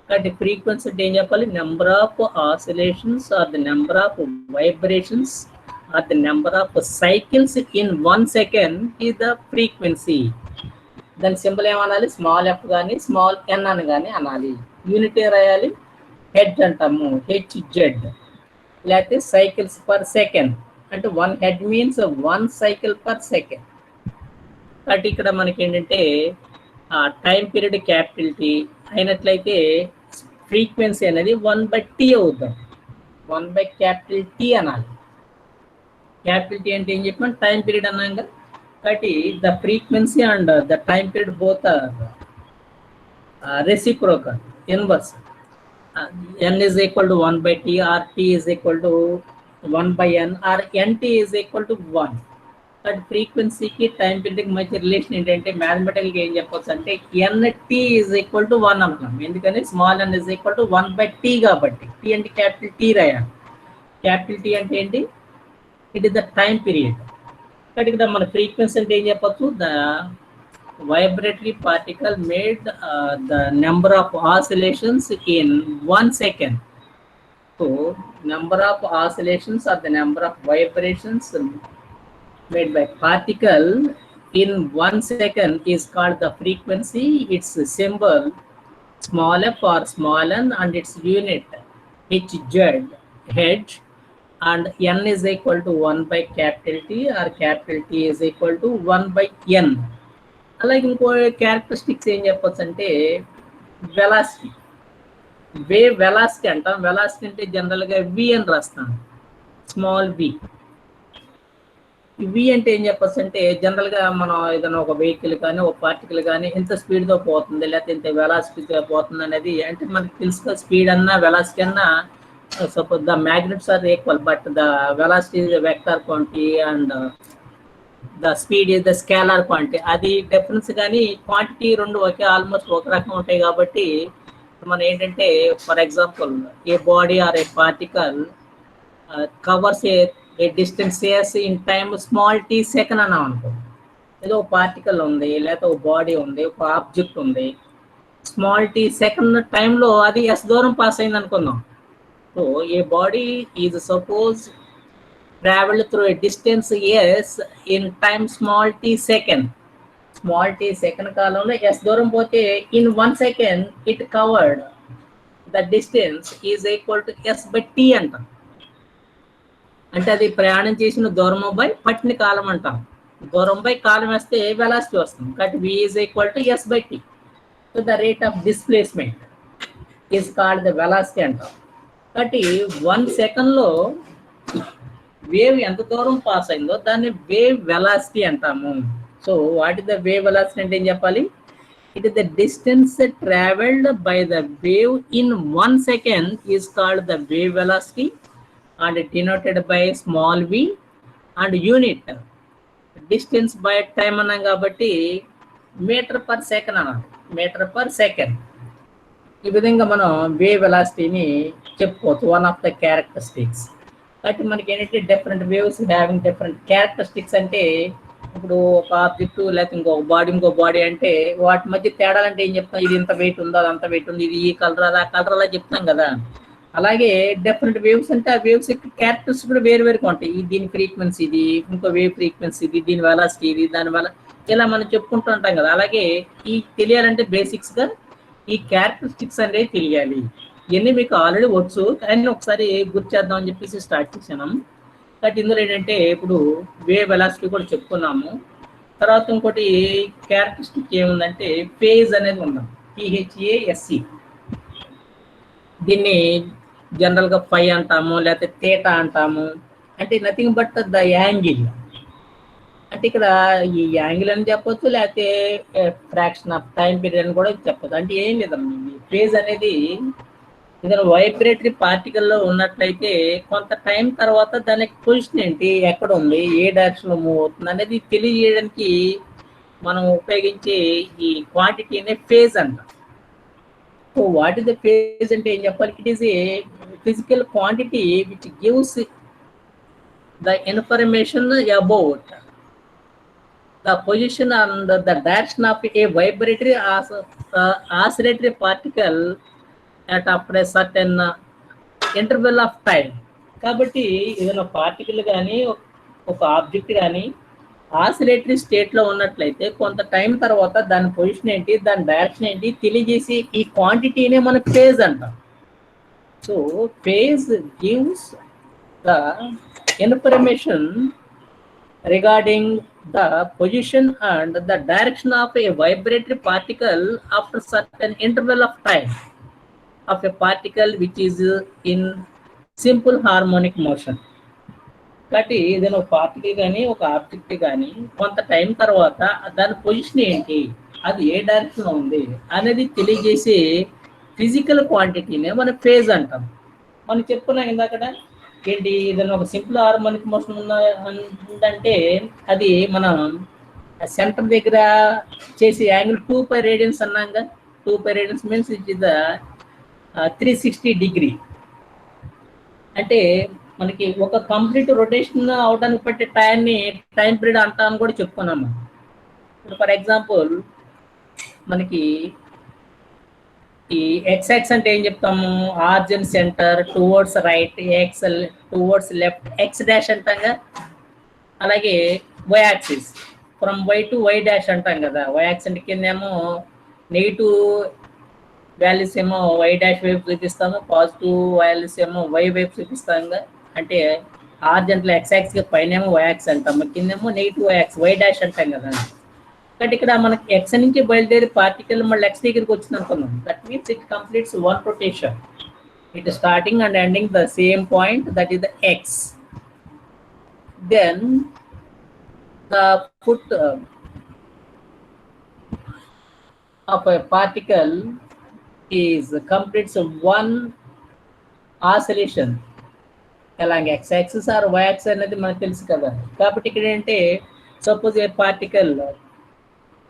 కాబట్టి ఫ్రీక్వెన్సీ అంటే ఏం చెప్పాలి, number of oscillations or the number of vibrations or the number of cycles in 1 second is the frequency. దాని సింబల్ ఏమనాలి, స్మాల్ ఎఫ్ కానీ స్మాల్ ఎన్ అని కానీ అనాలి. యూనిట్ ఏ రాయాలి, హెడ్ అంటాము, HZ. లేకపోతే సైకిల్స్ పర్ సెకండ్ అంటే 1 head means 1 cycle per second. కాబట్టి ఇక్కడ మనకి ఏంటంటే టైం పీరియడ్ క్యాపిటల్ టీ అయినట్లయితే ఫ్రీక్వెన్సీ అనేది 1/T అవుతాం. 1/T అనాలి. క్యాపిటల్ టీ అంటే ఏం చెప్పాం, టైం పీరియడ్ అన్నాక. కాబట్టి the frequency and the time period both are reciprocal, inverse. N is equal to 1/T or T is equal to 1/N or NT is equal to 1. But ఫ్రీక్వెన్సీకి time పీరియడ్కి మధ్య relation ఏంటంటే మ్యాథమెటికల్గా ఏం చెప్పవచ్చు అంటే NT is equal to 1 అనుకున్నాం. ఎందుకని small n is equal to 1/T కాబట్టి. T అంటే క్యాపిటల్ T రాయాలి. క్యాపిటల్ T అంటే ఏంటి, it is the time period. కాబట్టి ఇక్కడ మన ఫ్రీక్వెన్సీ అంటే ఏం చెప్పచ్చు, the vibratory particle made the number of oscillations in 1 second. So number of oscillations or the number of vibrations made by particle in 1 second is called the frequency. Its symbol small f or small n and its unit Hz, Hz, and n is equal to 1 by capital T or capital T is equal to 1 by n. అలాగే ఇంకో characteristics ఏం చెప్పొచ్చు అంటే velocity, wave velocity అంటాం. Velocity అంటే జనరల్గా వి అని రాస్తాం, స్మాల్ వి. వి అంటే ఏం చెప్పొచ్చు అంటే జనరల్గా మనం ఏదైనా ఒక వెహికల్ కానీ ఒక పార్టికల్ కానీ ఎంత స్పీడ్తో పోతుంది లేకపోతే ఎంత వెలాసిటీతో పోతుంది అనేది అంటే మనకి తెలుసుకో. స్పీడ్ అన్నా వెలాసిటీ అన్నా suppose the magnets are equal but the velocity is the vector quantity and the speed is the scalar quantity. అది డిఫరెన్స్ కానీ క్వాంటిటీ రెండు ఒకే ఆల్మోస్ట్ ఒక రకం ఉంటాయి. కాబట్టి మనం ఏంటంటే for example a body or a particle covers a distance in time small T second అన్నాం అనుకో. ఏదో ఒక పార్టికల్ ఉంది లేకపోతే ఒక బాడీ ఉంది, ఒక ఆబ్జెక్ట్ ఉంది, స్మాల్ టీ సెకండ్ టైంలో అది ఎస్ దూరం పాస్ అయింది అనుకుందాం. So A body is suppose traveled through a distance s in time small t second. Small t second కాలంలో s దూరం పోతే in 1 second it covered the distance is equal to s by t అంటాం. అంటే అది ప్రయాణం చేసిన దూరం by పట్టిన కాలం అంటాం. దూరం బై కాలం వేస్తే వెలాసిటీ వస్తుంది. కాబట్టి v is equal to s by t. So the rate of displacement is called the velocity అంటాం. కాబట్టి 1 సెకండ్లో వేవ్ ఎంత దూరం పాస్ అయిందో దాన్ని వేవ్ వెలాసిటీ అంటాము. So what is the wave velocity అంటే ఏం చెప్పాలి? It is the distance travelled by the wave in 1 second is called the wave velocity and denoted by small V and unit distance by time అన్నాం కాబట్టి metre per second అన్నాం, metre per second. ఈ విధంగా మనం wave వెలాసిటీని చెప్పుకోవచ్చు, one of the characteristics. కాబట్టి మనకి ఏంటంటే different waves having different characteristics. అంటే ఇప్పుడు ఒక ఆబ్జెక్ట్ లేకపోతే ఇంకో బాడీ అంటే వాటి మధ్య తేడాలంటే ఏం చెప్తాం? ఇది ఇంత వెయిట్ ఉందో అది అంత వెయిట్ ఉంది, ఇది ఈ కలర్ అలా కలర్ అలా చెప్తాం కదా. అలాగే డిఫరెంట్ వేవ్స్ అంటే ఆ వేవ్స్ యొక్క క్యారెక్టర్స్ కూడా వేరు వేరుగా ఉంటాయి. దీని ఫ్రీక్వెన్సీ ఇది, ఇంకో వేవ్ ఫ్రీక్వెన్సీ ఇది, దీని వెలాసిటీ ఇది, దానివల్ల ఇలా మనం చెప్పుకుంటూ ఉంటాం కదా. అలాగే ఈ తెలియాలంటే బేసిక్స్గా ఈ క్యారెక్టరిస్టిక్స్ అనేవి తెలియాలి. ఇవన్నీ మీకు ఆల్రెడీ వచ్చు కానీ ఒకసారి గుర్తు చేద్దాం అని చెప్పేసి స్టార్ట్ చేసాను. కాబట్టి ఇందులో ఏంటంటే ఇప్పుడు వేవ్ వెలాసిటీ కూడా చెప్పుకున్నాము. తర్వాత ఇంకోటి క్యారెక్టరిస్టిక్ ఏముందంటే ఫేజ్ అనేది ఉందాం, PHASE. దీన్ని జనరల్గా ఫై అంటాము లేకపోతే థీటా అంటాము. అంటే నథింగ్ బట్ ద యాంగిల్. అంటే ఇక్కడ ఈ యాంగిల్ అని చెప్పొచ్చు లేకపోతే ఫ్రాక్షన్ ఆఫ్ టైం పీరియడ్ అని కూడా చెప్పొచ్చు. అంటే ఏం లేదమ్మా, ఫేజ్ అనేది ఏదైనా వైబ్రేటరీ పార్టికల్లో ఉన్నట్లయితే కొంత టైం తర్వాత దానికి పొజిషన్ ఏంటి, ఎక్కడ ఉంది, ఏ డైరెక్షన్లో మూవ్ అవుతుంది అనేది తెలియజేయడానికి మనం ఉపయోగించే ఈ క్వాంటిటీనే ఫేజ్ అంటాం. So what is the phase అంటే ఏం చెప్పాలి? It is a physical quantity which gives the information about the position and the direction of A vibratory oscillatory particle at after a certain interval of time. కాబట్టి ఏదైనా particle కానీ ఒక object కానీ oscillatory స్టేట్లో ఉన్నట్లయితే కొంత టైం తర్వాత దాని పొజిషన్ ఏంటి, దాని డైరెక్షన్ ఏంటి తెలియజేసి ఈ క్వాంటిటీనే మన ఫేజ్ అంటాం. So phase gives the information regarding the position and the direction of A vibratory particle after certain interval of time of a particle which is in simple harmonic motion. కాబట్టి ఏదైనా ఒక particle కానీ ఒక object కానీ కొంత time తర్వాత దాని position ఏంటి, అది ఏ డైరెక్షన్లో ఉంది అనేది తెలియజేసే ఫిజికల్ క్వాంటిటీనే మనం ఫేజ్ అంటాం. మనం చెప్పుకున్నాం ఇందాక ఏంటి, ఏదైనా ఒక సింపుల్ హార్మోనిక్ మోషన్ ఉందంటే అది మనం సెంటర్ దగ్గర చేసే యాంగిల్ 2π రేడియన్స్ అన్నాక. 2π radians means it is the 360 degree. అంటే మనకి ఒక కంప్లీట్ రొటేషన్ అవడానికి పట్టే టైం పీరియడ్ అంటామని కూడా చెప్పుకున్నాము. ఇప్పుడు ఫర్ ఎగ్జాంపుల్ మనకి ఈ ఎక్స్ అంటే ఏం చెప్తాము, origin centre towards right, x towards left, x dash అంటాంగా. అలాగే y axis from y to y dash అంటాం కదా. వై యాక్సిస్ కిందేమో నెగిటివ్ వాల్యూస్ ఏమో వై డాష్ వైపు చూపిస్తాము, పాజిటివ్ వాల్యూస్ ఏమో వై వైపు చూపిస్తాము. అంటే ఆర్జెంట్లో ఎక్స్ యాక్సిస్ పైన ఏమో వై యాక్సిస్ అంటాము, కిందేమో negative y axis y dash అంటాం కదా. బట్ ఇక్కడ మనకి ఎక్స్ నుంచి బయలుదేరి పార్టికల్ మళ్ళీ ఎక్స్ దగ్గరికి వచ్చింది అనుకున్నాం. That means it completes one rotation. It starting and ending the same point, that is the x. Then the foot of a particle is completes one oscillation along x-axis or y-axis అనేది మనకు తెలుసు కదా. కాబట్టి ఇక్కడ ఏంటంటే suppose a particle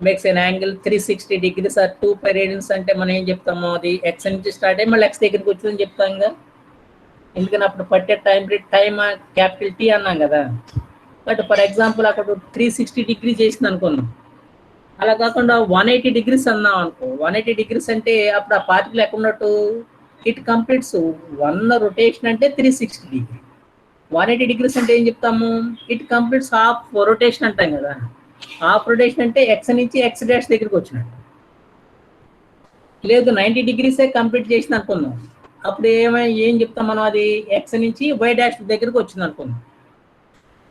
makes an angle 360 degrees ఆర్ 2 pi radians అంటే మనం ఏం చెప్తాము, అది ఎక్స్ నుంచి స్టార్ట్ అయ్యి మళ్ళీ ఎక్స్ దగ్గరికి వచ్చిందని చెప్తాంగా. ఎందుకని అప్పుడు పట్టే టైం క్యాపిటల్ టీ అన్నాం కదా. బట్ ఫర్ ఎగ్జాంపుల్ అక్కడ 360 degrees చేసింది అనుకున్నాం. అలా కాకుండా 180 degrees అన్నాం అనుకో. 180 degrees అంటే అప్పుడు ఆ పార్టికల్ ఎక్కడ ఉన్నట్టు, ఇట్ కంప్లీట్స్ వన్ రొటేషన్ అంటే 360 degree. 180 degrees అంటే ఏం చెప్తాము, ఇట్ కంప్లీట్స్ హాఫ్ రొటేషన్ అంటాం కదా. హాఫ్ రొటేషన్ అంటే ఎక్స్ నుంచి ఎక్స్ డాష్ దగ్గరికి వచ్చినట్టు. లేదు 90 degrees కంప్లీట్ చేసింది అనుకుందాం. అప్పుడు ఏం చెప్తాం మనం, అది ఎక్స్ నుంచి వై డాష్ దగ్గరికి వచ్చింది అనుకుందాం.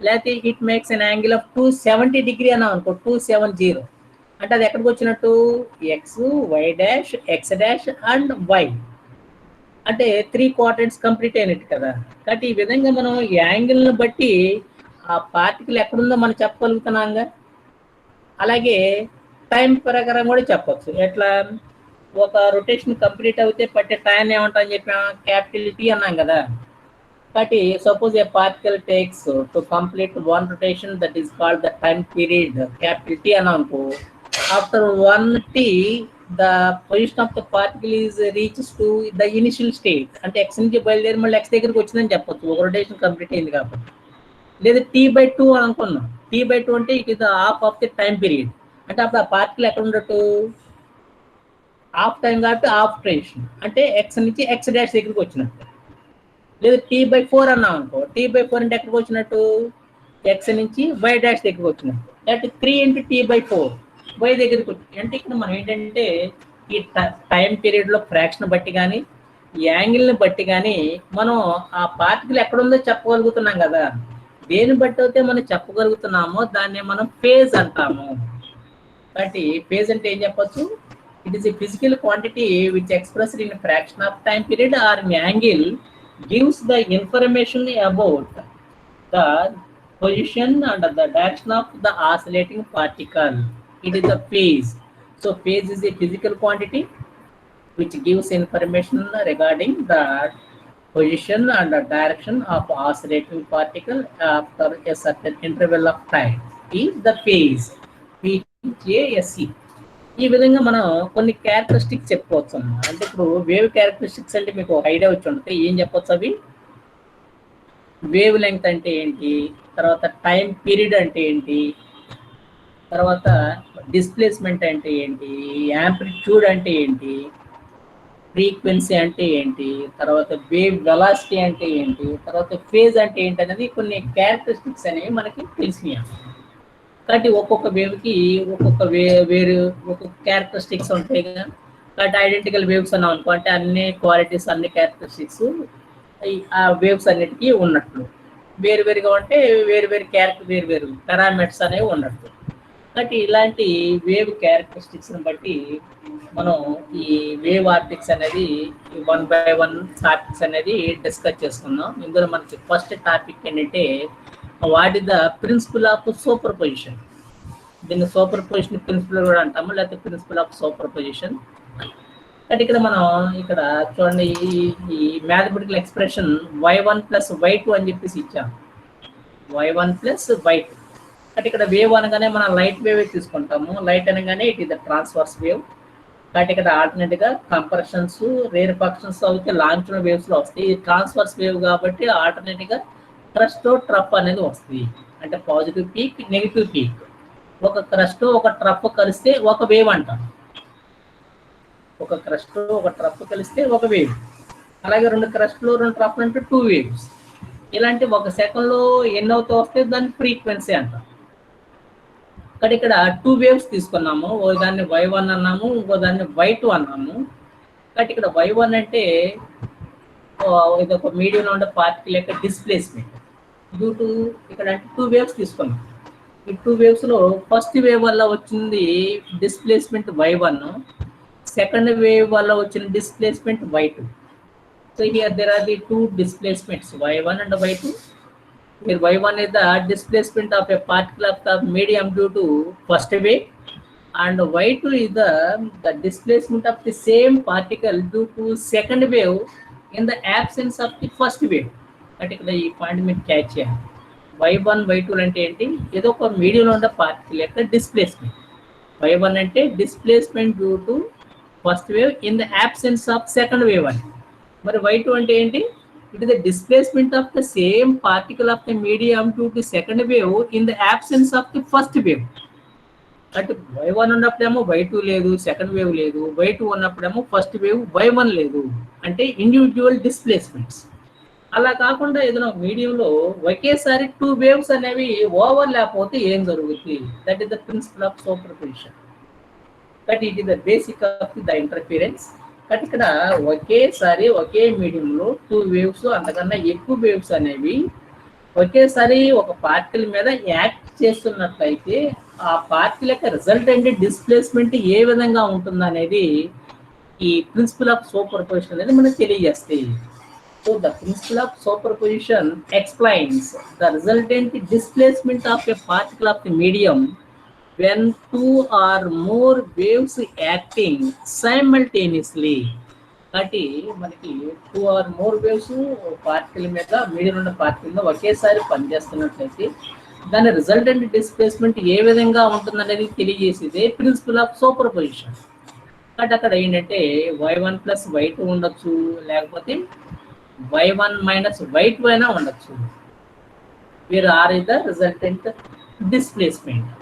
లేకపోతే it makes an angle of 270 degree అన్నాం అనుకో, 270 అంటే అది ఎక్కడికి వచ్చినట్టు, x y dash x dash and y అంటే 3 quadrants కంప్లీట్ అయినట్టు కదా. కాబట్టి ఈ విధంగా మనం యాంగిల్ని బట్టి ఆ పార్టికల్ ఎక్కడుందో మనం చెప్పగలుగుతున్నాంగా. అలాగే టైం ప్రకారం కూడా చెప్పచ్చు. ఎట్లా, ఒక రొటేషన్ కంప్లీట్ అవుతే పట్టే టైం ఏమంటామని చెప్పాం, క్యాపిటల్ టీ అన్నాం కదా. కాబట్టి suppose a particle takes to complete one rotation, that is called the time period, capital T అన్నాం అనుకో. After 1t, the position of the particle is reaches to the initial state. అంటే X నుంచి బయలుదేరి మళ్ళీ X దగ్గరికి వచ్చిందని చెప్పొచ్చు, ఒక రొటేషన్ కంప్లీట్ అయింది కాబట్టి. లేదా t/2 అనుకున్నాం. t/2 అంటే it is the half of the time period. అంటే అప్పుడు ఆ పార్టికల్ ఎక్కడ ఉండట్టు, హాఫ్ టైం కాబట్టి హాఫ్ రొటేషన్ అంటే ఎక్స్ నుంచి ఎక్స్ డాష్ దగ్గరికి వచ్చినట్టు. లేదా t/4 అన్నాం అనుకో. t/4 అంటే ఎక్కడికి వచ్చినట్టు, ఎక్స్ నుంచి వై డాష్ దగ్గరికి వచ్చినట్టు. అంటే 3 × t/4 వై దగ్గరికి వచ్చి. అంటే ఇక్కడ మనం ఏంటంటే ఈ టైం పీరియడ్లో ఫ్రాక్షన్ బట్టి కానీ యాంగిల్ని బట్టి కానీ మనం ఆ పార్టికల్ ఎక్కడుందో చెప్పగలుగుతున్నాం కదా. దేని బట్టి అయితే మనం చెప్పగలుగుతున్నామో దాన్ని మనం ఫేజ్ అంటాము. కాబట్టి ఫేజ్ అంటే ఏం చెప్పచ్చు, it is a physical quantity which expressed in fraction of time period are angle gives the information about the position and the direction of the oscillating particle. It is a phase. So phase is a physical quantity which gives information regarding the position and the direction of oscillating particle after a certain interval of time. Is the phase. PASE. ఈ విధంగా మనం కొన్ని characteristics చెప్పుకోవచ్చు అన్నమాట. అంటే ఇప్పుడు wave characteristics అంటే మీకు ఒక ఐడియా వచ్చి ఉంటుంది. ఏం చెప్పొచ్చు అవి, వేవ్ లెంగ్త్ అంటే ఏంటి, తర్వాత టైం పీరియడ్ అంటే ఏంటి, తర్వాత డిస్ప్లేస్మెంట్ అంటే ఏంటి, యాంప్లిట్యూడ్ అంటే ఏంటి, ఫ్రీక్వెన్సీ అంటే ఏంటి, తర్వాత వేవ్ వెలాసిటీ అంటే ఏంటి, తర్వాత ఫేజ్ అంటే ఏంటి అనేది కొన్ని క్యారెక్టరిస్టిక్స్ అనేవి మనకి తెలిసినాయి. కాబట్టి ఒక్కొక్క వేవ్కి ఒక్కొక్క క్యారెక్టరిస్టిక్స్ ఉంటాయి కదా. కాబట్టి ఐడెంటికల్ వేవ్స్ అన్నాం అనుకో, అంటే అన్ని క్వాలిటీస్ అన్ని క్యారెక్టరిస్టిక్స్ ఆ వేవ్స్ అన్నిటికీ ఉన్నట్లు. వేరువేరుగా ఉంటే వేరువేరు వేరువేరు పారామీటర్స్ అనేవి ఉన్నట్లు. కాబట్టి ఇలాంటి వేవ్ క్యారెక్టరిస్టిక్స్ని బట్టి మనం ఈ వేవ్ ఆప్టిక్స్ అనేది 1 by 1 టాపిక్స్ అనేది డిస్కస్ చేసుకుందాం. ఇందులో మనకి ఫస్ట్ టాపిక్ ఏంటంటే what is the principle of superposition. దీన్ని సూపర్ పొజిషన్ ప్రిన్సిపల్ కూడా అంటాము, లేకపోతే ప్రిన్సిపల్ ఆఫ్ సూపర్ పొజిషన్. అంటే ఇక్కడ మనం ఇక్కడ చూడండి, ఈ మ్యాథమెటికల్ ఎక్స్ప్రెషన్ y1 + y2 అని చెప్పేసి ఇచ్చాం. y1 + y2 అంటే ఇక్కడ వేవ్ అనగానే మనం లైట్ వేవ్ తీసుకుంటాము. లైట్ అనగానే it is the transverse wave. కాబట్టి ఇక్కడ ఆల్టర్నేట్గా కంప్రెషన్స్ రేర్ ఫంక్షన్స్ అయితే లాంఛన వేవ్స్లో వస్తాయి. ఇది ట్రాన్స్వర్స్ వేవ్ కాబట్టి ఆల్టర్నేట్గా క్రస్ట్ ట్రఫ్ అనేది వస్తుంది. అంటే పాజిటివ్ పీక్ నెగిటివ్ పీక్. ఒక క్రస్ట్ ఒక ట్రఫ్ కలిస్తే ఒక వేవ్ అంటాం. ఒక క్రస్ట్ ఒక ట్రఫ్ కలిస్తే ఒక వేవ్. అలాగే 2 క్రస్ట్లు 2 ట్రఫ్లు అంటే 2 వేవ్స్. ఇలాంటి ఒక సెకండ్లో ఎన్ని అవుతూ వస్తే దాన్ని ఫ్రీక్వెన్సీ అంటాం. ఇక్కడ 2 వేవ్స్ తీసుకున్నాము. ఓ దాన్ని y1 అన్నాము, ఇంకో దాన్ని y2 అన్నాము. కాబట్టి ఇక్కడ y1 అంటే ఇది ఒక మీడియంలో ఉండే పార్టికల్ యొక్క డిస్ప్లేస్మెంట్ డ్యూ టు ఇక్కడ అంటే 2 వేవ్స్ తీసుకున్నాం. ఈ 2 వేవ్స్లో ఫస్ట్ వేవ్ వల్ల వచ్చింది డిస్ప్లేస్మెంట్ y1, సెకండ్ వేవ్ వల్ల వచ్చిన displacement y2. So here there are the 2 displacements y1 and y2. Here y1 is the displacement of a particle of the medium due to first wave, and y2 is the displacement of the same particle due to second wave in the absence of the first wave. అంటే ఇక్కడ ఈ point మీరు catch చేయాలి. y1 y2 అంటే ఏంటి? ఏదో ఒక మీడియంలో ఉన్న పార్టికల్ యొక్క డిస్ప్లేస్మెంట్. y1 అంటే displacement due to first wave in the absence of second wave అని. మరి y2 అంటే ఏంటి? It is the displacement of the same particle of the medium due to second wave in the absence of the first wave. అంటే y1 ఉన్నప్పుడేమో y2 లేదు, second wave లేదు. y2 ఉన్నప్పుడేమో first wave y1 లేదు. అంటే individual displacements. అలా కాకుండా ఏదైనా మీడియంలో ఒకేసారి 2 వేవ్స్ అనేవి ఓవర్ ల్యాప్ అవుతే ఏం జరుగుతుంది? That is the principle of superposition. That it is the basic of the interference. కాబట్టి ఇక్కడ ఒకేసారి ఒకే మీడియంలో 2 వేవ్స్ అంతకన్నా ఎక్కువ వేవ్స్ అనేవి ఒకేసారి ఒక పార్టికల్ మీద యాక్ట్ చేస్తున్నట్లయితే ఆ పార్టికల్ యొక్క రిజల్టెంట్ డిస్ప్లేస్మెంట్ ఏ విధంగా ఉంటుందనేది ఈ ప్రిన్సిపల్ ఆఫ్ సూపర్పోజిషన్ అనేది మనకు తెలియజేస్తాయి. So the principle of superposition explains the resultant displacement of a particle of the medium when 2 or more waves acting simultaneously. కాబట్టి మనకి 2 or more waves పార్టికల్ మీద మీడియం ఉన్న పార్టికల్ మీద ఒకేసారి పనిచేస్తున్నట్లయితే దాని రిజల్టెంట్ డిస్ప్లేస్మెంట్ ఏ విధంగా ఉంటుందనేది తెలియజేసేదే ప్రిన్సిపల్ ఆఫ్ సూపర్ పొజిషన్. కాబట్టి అక్కడ ఏంటంటే y1 + y2 ఉండొచ్చు, లేకపోతే y1 - y2 అయినా ఉండొచ్చు. Where R is the resultant displacement.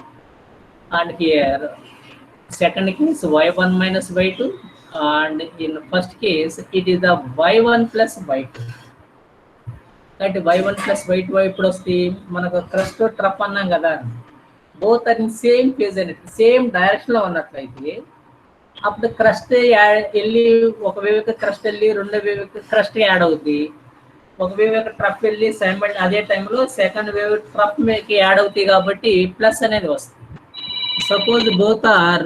And here second case y1 - y2, and in first case it is the y1 + y2. అంటే y1 + y2 ఎప్పుడు వస్తాయి? మనకు క్రస్ట్ ట్రఫ్ అన్నాం కదా, both are in same phase అనేది same direction లో ఉన్నట్లయితే అప్పుడు క్రస్ట్ వెళ్ళి ఒక వేవ్ యొక్క క్రస్ట్ వెళ్ళి రెండో వేవ్ యొక్క క్రస్ట్ యాడ్ అవుతుంది. ఒక వేవ్ యొక్క ట్రఫ్ వెళ్ళి అదే టైంలో సెకండ్ వేవ్ ట్రఫ్ కి యాడ్ అవుతాయి కాబట్టి ప్లస్ అనేది వస్తుంది. Suppose both are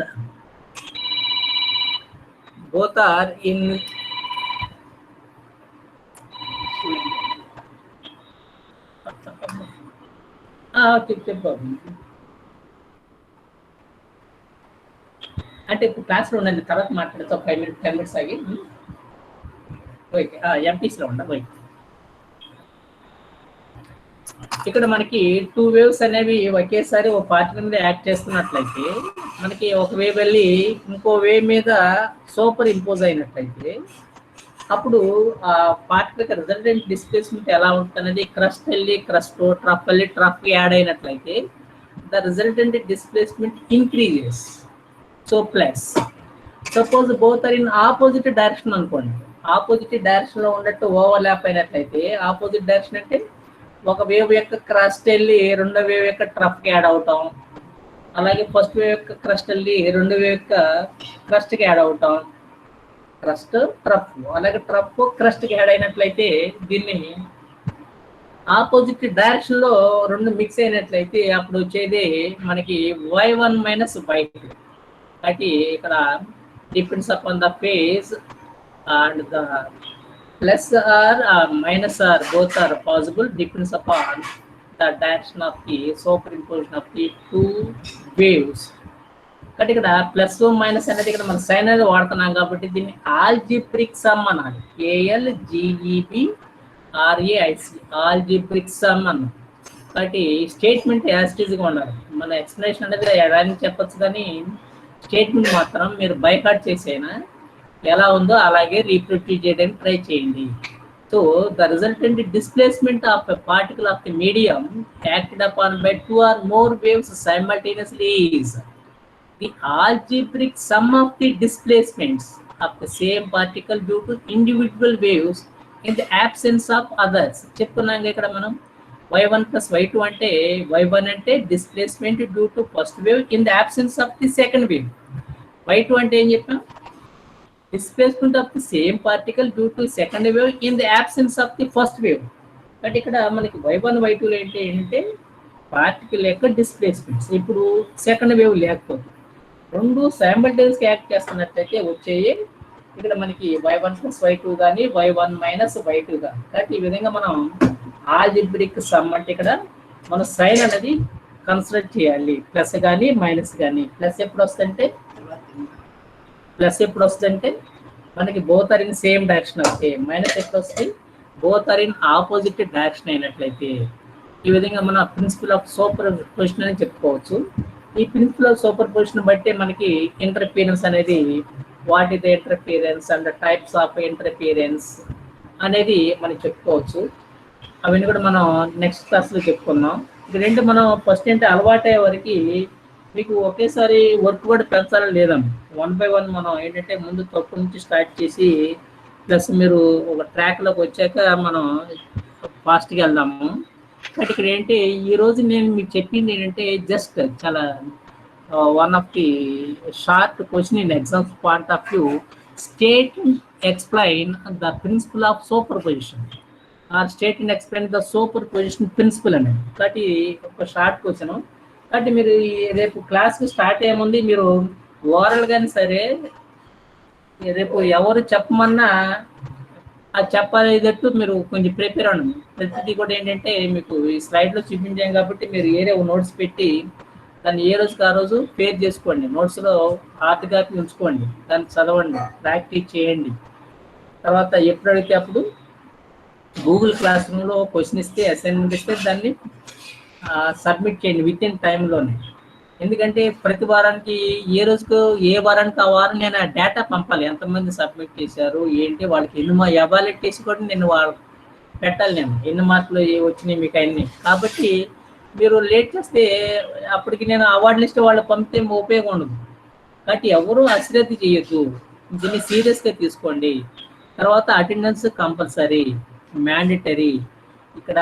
in అంటే ఇప్పుడు క్లాస్లో ఉండండి, తర్వాత మాట్లాడితే ఒక 10 minutes ఆగి ఎంపీస్లో ఉండ. ఇక్కడ మనకి 2 వేవ్స్ అనేవి ఒకేసారి ఒక పార్టికల్ మీద యాక్ట్ చేస్తున్నట్లయితే మనకి ఒక వేవ్ వెళ్ళి ఇంకో వేవ్ మీద సూపర్ ఇంపోజ్ అయినట్లయితే అప్పుడు ఆ పార్టికల్ రిజల్టెంట్ డిస్ప్లేస్మెంట్ ఎలా ఉంటుంది? క్రస్ట్ వెళ్ళి క్రస్ట్, ట్రఫ్ వెళ్ళి ట్రఫ్ యాడ్ అయినట్లయితే the resultant displacement increases. So plus suppose both are in opposite direction అనుకోండి. ఆపోజిట్ డైరెక్షన్ లో ఉన్నట్టు ఓవర్ ల్యాప్ అయినట్లయితే ఆపోజిట్ డైరెక్షన్ అంటే ఒక వేవ్ యొక్క క్రస్ట్ వెళ్ళి రెండో వేవ్ యొక్క ట్రఫ్కి యాడ్ అవుతాం, అలాగే ఫస్ట్ వేవ్ యొక్క క్రస్ట్ వెళ్ళి రెండో వేవ్ యొక్క క్రస్ట్కి యాడ్ అవుతాం. క్రస్ట్ ట్రఫ్, అలాగే ట్రఫ్ క్రస్ట్కి యాడ్ అయినట్లయితే దీన్ని ఆపోజిట్ డైరెక్షన్ లో రెండు మిక్స్ అయినట్లయితే అప్పుడు వచ్చేది మనకి y1 - y2. కాబట్టి ఇక్కడ depends upon the phase and the plus or minus or both are possible, depends upon the direction of the superimposition of the 2 waves. కాబట్టి ఇక్కడ ప్లస్ మైనస్ అనేది ఇక్కడ మనం సైన్ అనేది వాడుతున్నాం కాబట్టి దీన్ని ఆల్జిబ్రిక్ సమ్ అనాలి. ALGEBRAIC ఆల్జిబ్రిక్ సమ్ అన్నాం. కాబట్టి స్టేట్మెంట్ యాజ్ ఇట్ ఈజ్గా ఉండాలి. మన ఎక్స్ప్లెనేషన్ అనేది ఎలా చెప్పచ్చు, కానీ స్టేట్మెంట్ మాత్రం మీరు బైహార్ట్ చేసేనా ఎలా ఉందో అలాగే రీప్రొడ్యూస్ చేయడానికి ట్రై చేయండి. So the resultant displacement of a particle of the medium acted upon by two or more waves simultaneously is the algebraic sum of the displacements of the same particle due to individual waves in the absence of others. చెప్పుకున్నాం ఇక్కడ మనం y1 plus y2 అంటే y1 అంటే displacement due to first wave in the absence of the second wave. y2 అంటే ఏం చెప్పాం? Displacement of the same particle due to second wave in the absence of the first wave. But ఇక్కడ మనకి y1 y2 ఏంటంటే particle యొక్క displacements. ఇప్పుడు second wave లేకపోతే రెండు సైమల్టేనియస్గా యాక్ట్ చేస్తున్నట్లయితే వచ్చేవి ఇక్కడ మనకి y1 ప్లస్ y2 కానీ y1 మైనస్ y2 కానీ. కాబట్టి ఈ విధంగా మనం ఆల్జిబ్రిక్ సమ్ అంటే ఇక్కడ మనం సైన్ అనేది కన్సిడర్ చేయాలి, ప్లస్ కానీ మైనస్ కానీ. ప్లస్ ఎప్పుడు వస్తుందంటే మనకి both are in same direction వస్తే, మైనస్ ఎప్పుడు వస్తాయి both are in opposite direction అయినట్లయితే. ఈ విధంగా మన ప్రిన్సిపల్ ఆఫ్ సూపర్ పొజిషన్ అని చెప్పుకోవచ్చు. ఈ ప్రిన్సిపల్ ఆఫ్ సూపర్ పొజిషన్ బట్టి మనకి ఇంటర్ఫియరెన్స్ అనేది what is the interference and types of interference అనేది మనం చెప్పుకోవచ్చు. అవన్నీ కూడా మనం నెక్స్ట్ క్లాస్లో చెప్పుకుందాం. ఇది రెండు మనం ఫస్ట్ అంటే అలవాటయ్యే వరకు మీకు ఒకేసారి వర్క్ కూడా పెంచాలని లేదమ్మా. 1 by 1 మనం ఏంటంటే ముందు తప్పు నుంచి స్టార్ట్ చేసి ప్లస్ మీరు ఒక ట్రాక్లోకి వచ్చాక మనం ఫాస్ట్గా వెళ్దాము. బట్ ఇక్కడ ఏంటి ఈరోజు నేను మీకు చెప్పింది ఏంటంటే జస్ట్ చాలా one of the short question in exams point of view, state and explain the principle of superposition or state and explain the superposition principle అనేది. కాబట్టి ఒక షార్ట్ క్వశ్చన్. కాబట్టి మీరు రేపు క్లాస్కి స్టార్ట్ అయ్యే ముందు మీరు ఓరల్ కానీ సరే రేపు ఎవరు చెప్పమన్నా అది చెప్పేటట్టు మీరు కొంచెం ప్రిపేర్ అవ్వండి. ప్రతిదీ కూడా ఏంటంటే మీకు ఈ స్లైడ్లో చూపించాం కాబట్టి మీరు ఏరే నోట్స్ పెట్టి దాన్ని ఏ రోజుకి ఆ రోజు పేర్ చేసుకోండి. నోట్స్లో హార్డ్ కాపీ ఉంచుకోండి, దాన్ని చదవండి, ప్రాక్టీస్ చేయండి. తర్వాత ఎప్పుడు అడిగితే అప్పుడు గూగుల్ క్లాస్ రూమ్లో క్వశ్చన్ ఇస్తే అసైన్మెంట్ ఇస్తే దాన్ని సబ్మిట్ చేయండి విత్ ఇన్ టైంలోనే. ఎందుకంటే ప్రతి వారానికి ఏ రోజుకు ఏ వారానికి ఆ వారం నేను ఆ డేటా పంపాలి, ఎంతమంది సబ్మిట్ చేశారు ఏంటి, వాళ్ళకి ఎన్ని ఎవాల్యుయేట్ చేసి కూడా నేను వాళ్ళు పెట్టాలి, నేను ఎన్ని మార్కులు వచ్చినాయి మీకు అన్నీ. కాబట్టి మీరు లేట్ చేస్తే అప్పటికి నేను అవార్డు లిస్ట్ వాళ్ళు పంపితే ఉపయోగం ఉండదు. కాబట్టి ఎవరు అశ్రద్ధ చేయొద్దు, దీన్ని సీరియస్గా తీసుకోండి. తర్వాత అటెండెన్స్ కంపల్సరీ, మ్యాండేటరీ. ఇక్కడ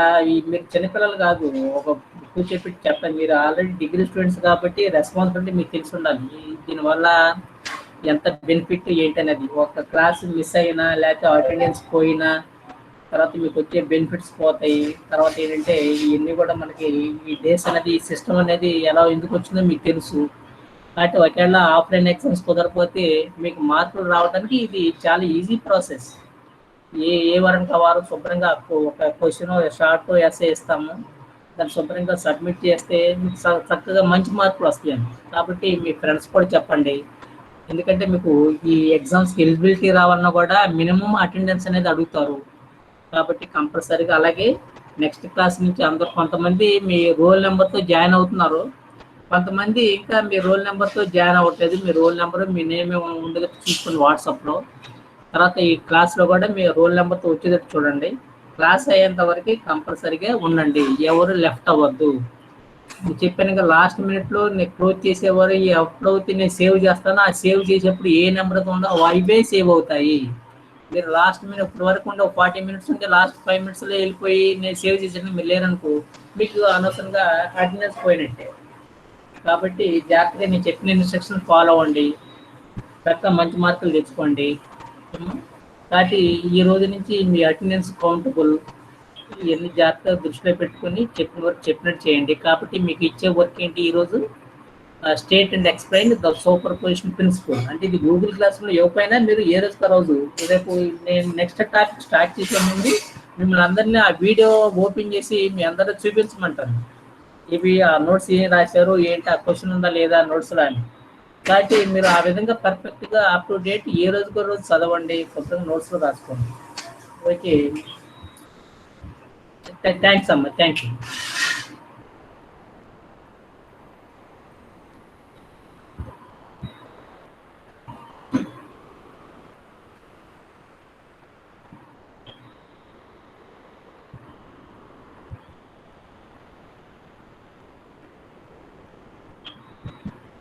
మీరు చిన్నపిల్లలు కాదు, ఒక కూర్చోపెట్టి చెప్పండి. మీరు ఆల్రెడీ డిగ్రీ స్టూడెంట్స్ కాబట్టి రెస్పాన్సిబిలిటీ మీకు తెలిసి ఉండాలి. దీనివల్ల ఎంత బెనిఫిట్ ఏంటనేది, ఒక క్లాస్ మిస్ అయినా లేకపోతే అటెండెన్స్ పోయినా తర్వాత మీకు వచ్చే బెనిఫిట్స్ పోతాయి. తర్వాత ఏంటంటే ఇవన్నీ కూడా మనకి ఈ డేస్ అనేది ఈ సిస్టమ్ అనేది ఎలా ఎందుకు వచ్చిందో మీకు తెలుసు. కాబట్టి ఒకవేళ ఆఫ్లైన్ ఎగ్జామ్స్ కుదరకపోతే మీకు మార్కులు రావడానికి ఇది చాలా ఈజీ ప్రాసెస్. ఏ వారానికి ఆ వారం శుభ్రంగా ఒక క్వశ్చన్ షార్ట్ ఎస్ఏ ఇస్తాము, దాన్ని శుభ్రంగా సబ్మిట్ చేస్తే మీకు చక్కగా మంచి మార్కులు వస్తాయండి. కాబట్టి మీ ఫ్రెండ్స్ కూడా చెప్పండి. ఎందుకంటే మీకు ఈ ఎగ్జామ్స్కి ఎలిజిబిలిటీ రావాలన్నా కూడా మినిమం అటెండెన్స్ అనేది అడుగుతారు. కాబట్టి కంపల్సరీగా. అలాగే నెక్స్ట్ క్లాస్ నుంచి అందరూ కొంతమంది మీ రోల్ నెంబర్తో జాయిన్ అవుతున్నారు, కొంతమంది ఇంకా మీ రోల్ నెంబర్తో జాయిన్ అవ్వట్లేదు. మీ రోల్ నెంబర్ మీ నేమ్ ఉండగా చూసుకుని వాట్సాప్లో. తర్వాత ఈ క్లాస్లో కూడా మీ రోల్ నెంబర్తో వచ్చేటట్టు చూడండి. క్లాస్ అయ్యేంత వరకు కంపల్సరీగా ఉండండి, ఎవరు లెఫ్ట్ అవ్వద్దు. నేను చెప్పాను కదా లాస్ట్ మినిట్లో నేను క్లోజ్ చేసేవారు ఎప్పుడైతే నేను సేవ్ చేస్తానో ఆ సేవ్ చేసేప్పుడు ఏ నెంబర్తో ఉందో అవే సేవ్ అవుతాయి. మీరు లాస్ట్ మినిట్ ఇప్పటి వరకు ఉండే 40 minutes ఉంటే లాస్ట్ 5 minutesలో వెళ్ళిపోయి నేను సేవ్ చేసేది మీరు లేరనుకో మీకు అనవసరంగా అటెండెన్స్ పోయినట్టే. కాబట్టి జాగ్రత్తగా నేను చెప్పిన ఇన్స్ట్రక్షన్ ఫాలో అవ్వండి, చక్కగా మంచి మార్కులు తెచ్చుకోండి. కాబట్టి ఈ రోజు నుంచి మీ అటెండెన్స్ కౌంటబుల్, ఇవన్నీ జాగ్రత్తగా దృష్టిలో పెట్టుకుని చెప్పిన వర్క్ చెప్పినట్టు చేయండి. కాబట్టి మీకు ఇచ్చే వర్క్ ఏంటి ఈరోజు, state and explain the superposition principle. అంటే ఇది గూగుల్ క్లాస్లో ఇవ్వకపోయినా మీరు ఏ రోజు రోజు రేపు నేను నెక్స్ట్ టాపిక్ స్టార్ట్ చేసే ముందు మిమ్మల్ని అందరినీ ఆ వీడియో ఓపెన్ చేసి మీ అందరూ చూపించమంటాను. ఇవి ఆ నోట్స్ ఏం రాశారు ఏంటి, ఆ క్వశ్చన్ ఉందా లేదా నోట్స్లో అని. కాబట్టి మీరు ఆ విధంగా పర్ఫెక్ట్గా అప్ టు డేట్ ఏ రోజుకో రోజు చదవండి, కొంచెం నోట్స్లో రాసుకోండి. ఓకే, థ్యాంక్స్ అమ్మా, థ్యాంక్ యూ.